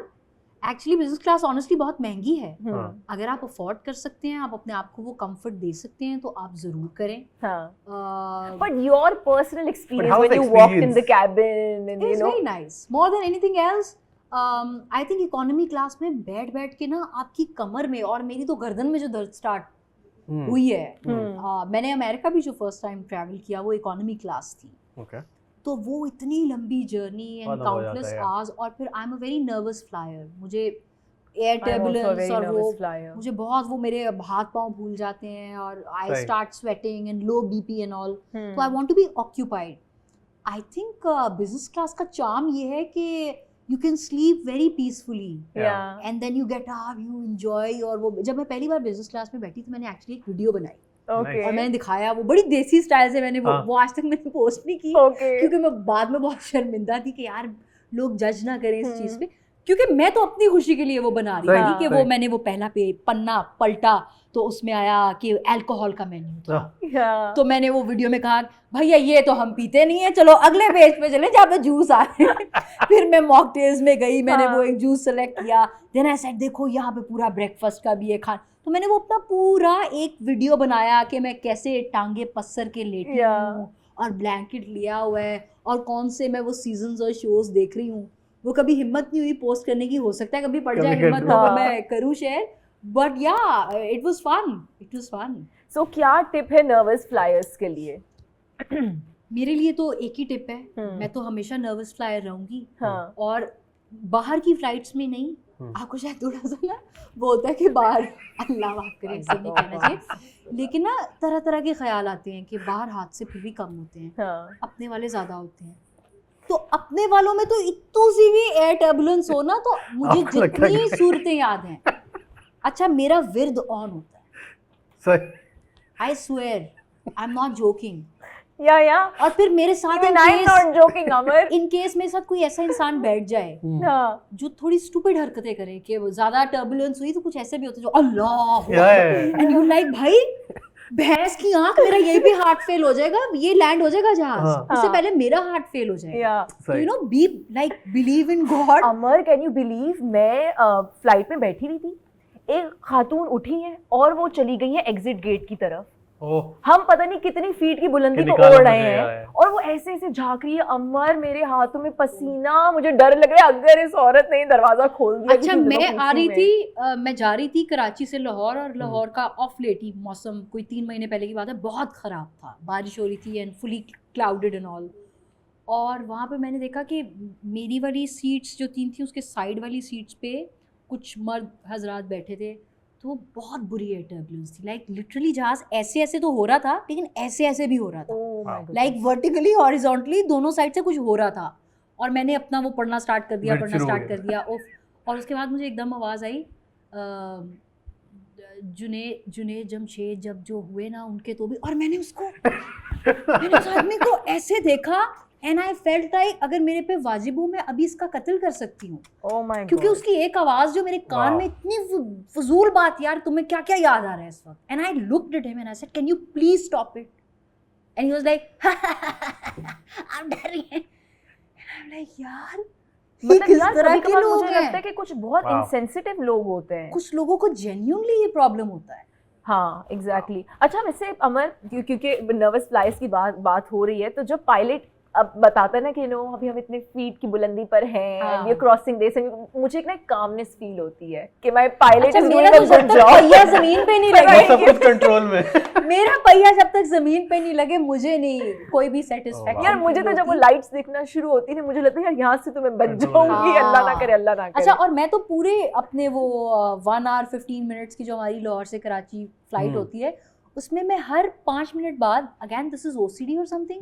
Speaker 1: एक्चुअली बिजनेस क्लास ऑनेस्टली बहुत महंगी है।
Speaker 2: हाँ।
Speaker 1: अगर आप अफोर्ड कर सकते हैं, आप अपने आप को वो कंफर्ट दे सकते हैं तो आप जरूर करें।
Speaker 4: हाँ। But your personal experience
Speaker 2: how's
Speaker 4: when
Speaker 2: the
Speaker 4: you walked in the
Speaker 2: experience?
Speaker 4: cabin and you
Speaker 1: it's
Speaker 4: know,
Speaker 1: very nice more than anything else. I think economy class में बैठ बैठ के ना आपकी कमर में और मेरी तो गर्दन में जो दर्द स्टार्ट हुई है। मैंने अमेरिका भी जो फर्स्ट टाइम ट्रैवल किया वो इकोनॉमी क्लास थी।
Speaker 2: ओके।
Speaker 1: तो वो इतनी लंबी जर्नी एंड
Speaker 2: बहुत लंबा हो
Speaker 1: काउंटलेस
Speaker 2: जाता है।
Speaker 1: आवर्स, और फिर I am a very nervous flyer. मुझे
Speaker 5: air
Speaker 4: I'm also a
Speaker 5: turbulence
Speaker 4: very
Speaker 5: और वो
Speaker 4: nervous flyer.
Speaker 5: मुझे बहुत वो मेरे हाथ पांव भूल जाते हैं और आई
Speaker 2: सही।
Speaker 5: Start sweating and low BP and all
Speaker 4: Hmm.
Speaker 5: तो I want to be occupied I think business class का चार्म ये है कि you can sleep very peacefully
Speaker 4: Yeah.
Speaker 5: And then you get up you enjoy और वो जब मैं पहली बार बिजनेस क्लास में बैठी तो मैंने एक्चुअली एक वीडियो बनाई
Speaker 4: Okay.
Speaker 5: और मैंने दिखाया वो बड़ी देसी स्टाइल से मैंने
Speaker 2: हाँ।
Speaker 5: वो आज तक मैंने पोस्ट नहीं की
Speaker 4: Okay.
Speaker 5: क्योंकि मैं बाद में बहुत शर्मिंदा थी कि यार लोग जज ना करें इस चीज
Speaker 4: हम्म।
Speaker 5: पे क्योंकि मैं तो अपनी खुशी के लिए वो बना रही
Speaker 2: सही,
Speaker 5: थी कि वो
Speaker 2: सही।
Speaker 5: मैंने वो पहला पन्ना पलटा तो उसमें आया कि अल्कोहल का मेन्यू था
Speaker 4: Yeah.
Speaker 5: तो मैंने वो वीडियो में कहा भैया ये तो हम पीते नहीं है चलो अगले पेज पे चले जहाँ पे जूस आ रहे हैं फिर मैं मॉकटेल्स में गई मैंने
Speaker 4: हाँ।
Speaker 5: वो एक जूस सेलेक्ट किया देन आई सेड देखो यहाँ पे पूरा ब्रेकफास्ट का भी है खाना तो मैंने वो अपना पूरा एक वीडियो बनाया कि मैं कैसे टांगे पसर के लेटी
Speaker 4: Yeah.
Speaker 5: हूँ और ब्लैंकेट लिया हुआ है और कौन से मैं वो सीजन्स और शोज देख रही हूँ वो कभी हिम्मत नहीं हुई पोस्ट करने की हो सकता है कभी पड़ जाए
Speaker 2: कभी
Speaker 5: हिम्मत
Speaker 2: कर
Speaker 5: तो
Speaker 4: हाँ।
Speaker 5: मैं करूँ शेयर बट या इट वाज फन
Speaker 4: So क्या टिप है नर्वस फ्लायर्स के लिए?
Speaker 5: मेरे लिए तो एक ही टिप है
Speaker 4: हम्म।
Speaker 5: मैं तो हमेशा नर्वस फ्लायर रहूंगी
Speaker 4: हाँ.
Speaker 5: और बाहर की फ्लाइट्स में नहीं
Speaker 2: हम्म।
Speaker 5: आपको शायद थोड़ा सा ना वो होता है कि बाहर अल्लाह माफ करे ऐसे नहीं कहना चाहिए लेकिन ना तरह तरह के ख्याल आते हैं कि बाहर हादसे फिर भी कम होते हैं
Speaker 4: हाँ.
Speaker 5: अपने वाले ज़्यादा होते हैं तो अपने वालों में तो इतनी सी भी एयर टर्बुलेंस हो ना तो मुझे
Speaker 2: आपको लगता है
Speaker 5: जितनी
Speaker 2: कि-
Speaker 5: सूरतें याद हैं अच्छा मेरा विर्द ऑन होता है
Speaker 2: सही
Speaker 5: I swear I am not joking
Speaker 4: Yeah.
Speaker 5: और फिर मेरे साथ
Speaker 4: Even I'm not joking, Amar.
Speaker 5: In case मेरे साथ कोई ऐसा इंसान बैठ जाए
Speaker 4: हाँ.
Speaker 5: जो थोड़ी स्टूपिड हरकतें करे कि वो ज्यादा टर्बुलेंस हुई तो कुछ ऐसे भी होते हैं जो अल्लाह
Speaker 2: Yeah.
Speaker 5: एंड यू लाइक भाई भैंस की आंख मेरा यही पे हार्ट फेल हो जाएगा ये लैंड हो जाएगा जहाज
Speaker 2: हाँ।
Speaker 5: उससे
Speaker 4: हाँ।
Speaker 5: पहले मेरा हार्ट फेल हो जाएगा
Speaker 4: Yeah.
Speaker 5: तो you know be like believe in God
Speaker 4: Amar, can you believe मैं फ्लाइट में बैठी हुई थी, एक खातून उठी है और वो चली गई है एग्जिट गेट की तरफ।
Speaker 2: ओह
Speaker 4: हम पता नहीं कितनी फीट की बुलंदी
Speaker 2: कि
Speaker 4: पे
Speaker 2: निकाला
Speaker 4: ओढ़ रहे
Speaker 2: मुझे,
Speaker 4: हैं
Speaker 2: यार।
Speaker 4: और वो ऐसे ऐसे झांक रही है। अमर, मेरे हाथों में पसीना, मुझे डर लग रहा है अगर इस औरत ने दरवाजा खोल दिया।
Speaker 5: अच्छा
Speaker 4: किसी
Speaker 5: मैं
Speaker 4: जगह
Speaker 5: आ रही
Speaker 4: में।
Speaker 5: थी मैं जा रही थी कराची से लाहौर और लाहौर का ऑफ लेट ही मौसम कोई 3 महीने पहले की बात है, बहुत ख़राब था, बारिश हो रही थी and fully clouded and all. और वहाँ पे मैंने देखा कि मेरी वाली सीट्स जो 3 थी उसके साइड वाली सीट्स पे कुछ मर्द हजरात बैठे थे, तो वो बहुत बुरी एयर टर्बुलेंस थी। लाइक लिटरली जहाज़ ऐसे ऐसे तो हो रहा था लेकिन ऐसे ऐसे भी हो रहा था,
Speaker 4: Oh my goodness.
Speaker 5: Like vertically horizontally दोनों साइड से कुछ हो रहा था। और मैंने अपना वो पढ़ना स्टार्ट कर दिया,
Speaker 2: फिर
Speaker 5: पढ़ना
Speaker 2: शुरू हो
Speaker 5: स्टार्ट
Speaker 2: गया।
Speaker 5: कर दिया और उसके बाद मुझे एकदम आवाज़ आई जुने जमशेद जब जो हुए ना उनके तो भी, और मैंने उस आदमी को ऐसे देखा एंड आई फेल्ट लाइक अगर मेरे पे वाजिब हो मैं अभी इसका कत्ल कर सकती हूँ,
Speaker 4: Oh my
Speaker 5: क्योंकि
Speaker 4: God.
Speaker 5: उसकी एक आवाज़ जो मेरे कान
Speaker 2: Wow.
Speaker 5: में इतनी फजूल बात, यार तुम्हें क्या क्या याद आ रहा है इस वक्त। And I looked at him and I said can you please stop it, and he was like आप डर रही हैं, आई एम लाइक यार ये
Speaker 4: मतलब
Speaker 5: किस
Speaker 4: यार
Speaker 5: तरह के
Speaker 4: कभी-कभार
Speaker 5: लोग
Speaker 4: मुझे लगता है
Speaker 5: हैं।
Speaker 4: कि कुछ बहुत
Speaker 2: Wow.
Speaker 4: इंसेंसिटिव लोग होते हैं।
Speaker 5: कुछ लोगों को जेन्युइनली ये प्रॉब्लम होता है।
Speaker 4: हाँ एग्जैक्टली अच्छा वैसे अमर, क्योंकि नर्वस फ्लाइज की बात हो रही है, तो जब पायलट अब बताता है ना कि नो अभी हम इतने फीट की बुलंदी पर हैं,
Speaker 5: हाँ।
Speaker 4: ये क्रॉसिंग दिस, मुझे एक ना कामनेस फील होती है कि मैं पायलट
Speaker 5: अच्छा
Speaker 4: इज
Speaker 5: मेरा
Speaker 4: डूइंग
Speaker 5: तो
Speaker 4: अ
Speaker 5: जब
Speaker 4: गुड
Speaker 5: तक
Speaker 4: जॉब।
Speaker 5: पहिया जमीन पे नहीं
Speaker 2: वो
Speaker 5: लगे
Speaker 2: सब कुछ कंट्रोल में
Speaker 5: मेरा पहिया जब तक जमीन पे नहीं लगे मुझे नहीं कोई भी सेटिस्फेक्शन।
Speaker 4: यार मुझे तो जब वो लाइट्स दिखना शुरू होती है मुझे लगता है यार यहाँ से तो मैं बच जाऊंगी,
Speaker 5: हाँ।
Speaker 4: अल्लाह ना करे, अल्लाह ना करे।
Speaker 5: अच्छा और मैं तो पूरे अपने वो 1 hour 15 minutes की जो हमारी लाहौर से कराची फ्लाइट होती है उसमें मैं हर 5 मिनट बाद, अगेन दिस इज OCD और समथिंग,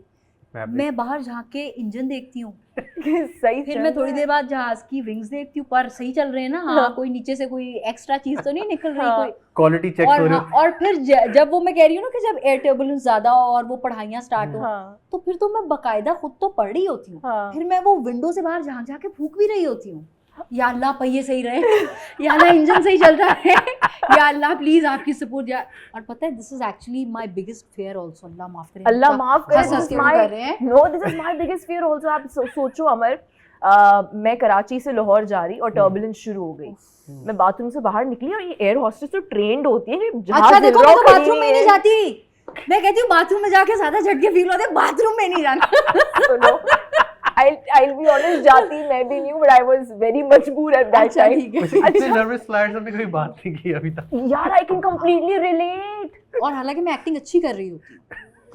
Speaker 5: मैं बाहर झांक के इंजन देखती हूँ,
Speaker 4: सही
Speaker 5: फिर
Speaker 4: चल
Speaker 5: मैं
Speaker 4: रहा
Speaker 5: थोड़ी
Speaker 4: है।
Speaker 5: देर बाद जहाज की विंग्स देखती हूँ पर सही चल रहे हैं ना, हाँ कोई नीचे से कोई एक्स्ट्रा चीज तो नहीं निकल रही
Speaker 4: हाँ।
Speaker 5: कोई।
Speaker 2: क्वालिटी चेक
Speaker 5: और
Speaker 2: हो रही
Speaker 5: हाँ, और फिर जब वो मैं कह रही हूँ ना कि जब एयर टर्बुलेंस ज्यादा हो और वो पढ़ाइयाँ स्टार्ट हो,
Speaker 4: हाँ
Speaker 5: तो फिर तो मैं बकायदा खुद तो पढ़ रही होती हूँ,
Speaker 4: हाँ
Speaker 5: फिर मैं वो विंडो से बाहर झांक झांक के फूंक भी रही होती हूँ, या अल्लाह पहिए सही रहे, या अल्लाह इंजन सही चल रहा है, या अल्लाह प्लीज आपकी सपोर्ट। या और पता है this is actually my biggest fear also, अल्लाह माफ करे,
Speaker 4: अल्लाह माफ करे,
Speaker 5: हंस हंस के वो कर रहे हैं।
Speaker 4: No this is my biggest fear also. आप सोचो अमर, मैं कराची से लाहौर जा रही और टर्बुलेंस शुरू हो गई, मैं बाथरूम से बाहर निकली और ये एयर हॉस्टेस तो ट्रेंड होती है कि जहाज
Speaker 5: अच्छा देखो मैं
Speaker 4: हिल रहा
Speaker 5: तो
Speaker 4: हो, खड़ी
Speaker 5: बाथरूम में
Speaker 4: है।
Speaker 5: नहीं जाती, मैं कहती हूँ बाथरूम में जाके ज्यादा झटके फील होते हैं, बाथरूम में नहीं जाना।
Speaker 4: सुनो, I'll be honest, जाती मैं भी नहीं हूँ, but I was very मजबूर at that
Speaker 5: अच्छा,
Speaker 4: time।
Speaker 5: ठीक है।
Speaker 2: इतने नर्वस फ्लाइट्स हमने कभी बात नहीं की अभी तक।
Speaker 4: यार I can completely relate।
Speaker 5: और हालांकि मैं एक्टिंग अच्छी कर रही होती हूँ,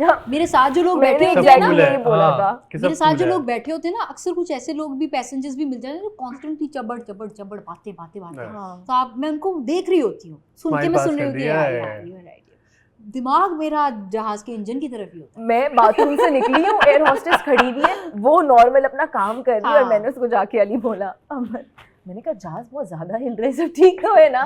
Speaker 5: मेरे साथ जो लोग
Speaker 4: मैंने
Speaker 5: बैठे होते हैं
Speaker 4: exactly
Speaker 5: ना,
Speaker 2: cool है,
Speaker 4: यही बोला
Speaker 2: हाँ,
Speaker 4: था।
Speaker 2: कि सब
Speaker 5: मेरे साथ
Speaker 2: cool
Speaker 5: जो
Speaker 2: है।
Speaker 5: लोग बैठे होते हैं ना, अक्सर कुछ ऐसे लोग भी पैसेंजर्स भी मिलते हैं जो कॉन्स्टेंटली चबड़ बातें
Speaker 4: हाँ।
Speaker 5: तो आप मैं उनको देख रही होती हूँ, सुन के
Speaker 2: Smile
Speaker 5: मैं
Speaker 2: pass
Speaker 5: सुन रही
Speaker 2: कर
Speaker 5: हूँ कि
Speaker 2: दिया
Speaker 5: यार
Speaker 2: है।
Speaker 5: यार you are right। दिमाग मेरा जहाज के इंजन की तरफ ही होता है।
Speaker 4: मैं बाथरूम से निकली हूँ, एयर होस्टेस खड़ी हुई है, वो नॉर्मल अपना काम कर रही है और
Speaker 5: हाँ।
Speaker 4: मैंने उसको जाके अली बोला, अमर मैंने कहा जहाज बहुत ज्यादा हिल रहे, सब ठीक तो है ना?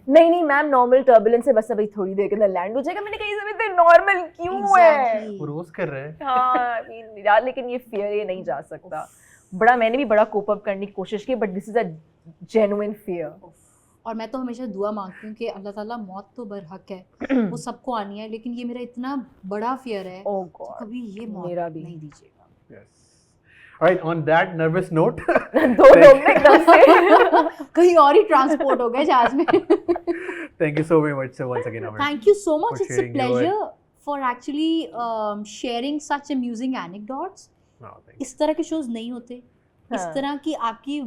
Speaker 4: नहीं मैम नॉर्मल टर्बुलेंस है, बस अभी थोड़ी देर के अंदर लैंड हो जाएगा। मैंने कहा ये सब इतने नॉर्मल क्यों है?
Speaker 5: Exactly।
Speaker 2: वो रोज कर रहे हैं।
Speaker 4: हाँ I mean, यार लेकिन ये फियर ये नहीं जा सकता। बड़ा मैंने भी बड़ा कोप अप करने की कोशिश की, but this is a genuine fear.
Speaker 5: और मैं तो हमेशा दुआ मांगती हूँ कि अल्लाह ताला मौत तो बरहक है, वो सबको आनी है, लेकिन ये मेरा इतना बड़ा फियर है
Speaker 4: ओह
Speaker 5: तो
Speaker 4: गॉड,
Speaker 5: कभी ये मौत
Speaker 4: मेरा भी।
Speaker 5: नहीं दीजिएगा।
Speaker 2: Yes. Alright, on that nervous note,
Speaker 4: दो लोग ने एकदम से
Speaker 5: कहीं और ही ट्रांसपोर्ट हो गए जहाज में।
Speaker 2: thank you so very much once again, Amar.
Speaker 5: Thank you so much.
Speaker 2: For
Speaker 5: It's a
Speaker 2: sharing your-
Speaker 5: pleasure for actually sharing such amusing anecdotes.
Speaker 2: Oh, thank you.
Speaker 5: इस तरह के शोज नहीं होते, इस
Speaker 4: हाँ।
Speaker 5: तरह की आपकी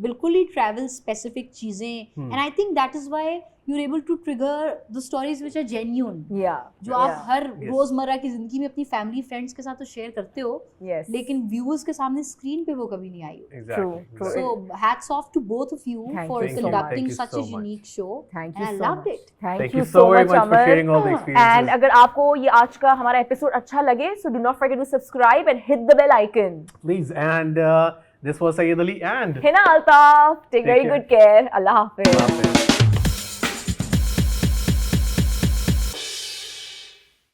Speaker 5: बिल्कुल ही ट्रैवल स्पेसिफिक चीजें, and I think that is why you are able to trigger the stories which are genuine,
Speaker 4: या
Speaker 5: जो आप हर
Speaker 2: Yes.
Speaker 5: रोजमर्रा की जिंदगी में अपनी फैमिली फ्रेंड्स के साथ तो शेयर करते हो,
Speaker 4: यस
Speaker 5: लेकिन व्यूअर्स के सामने स्क्रीन पे वो कभी नहीं आई।
Speaker 2: Exactly.
Speaker 4: True.
Speaker 2: exactly.
Speaker 5: So hats off to both of you
Speaker 4: Thank
Speaker 5: for
Speaker 4: you so much.
Speaker 5: conducting
Speaker 2: Thank you
Speaker 5: such
Speaker 2: so
Speaker 5: a
Speaker 2: much.
Speaker 5: unique show,
Speaker 4: thank
Speaker 5: and
Speaker 4: you
Speaker 5: I
Speaker 4: so
Speaker 5: loved
Speaker 4: much.
Speaker 5: it.
Speaker 2: Thank you so very much for sharing all the experiences.
Speaker 4: And अगर आपको ये आज का हमारा episode अच्छा लगे, so do not forget to subscribe and hit the bell icon.
Speaker 2: Please, and this was Sayyid Ali and
Speaker 4: Hina Altaf, take very
Speaker 2: care.
Speaker 4: good care. Allah Hafiz.
Speaker 2: Allah Hafiz.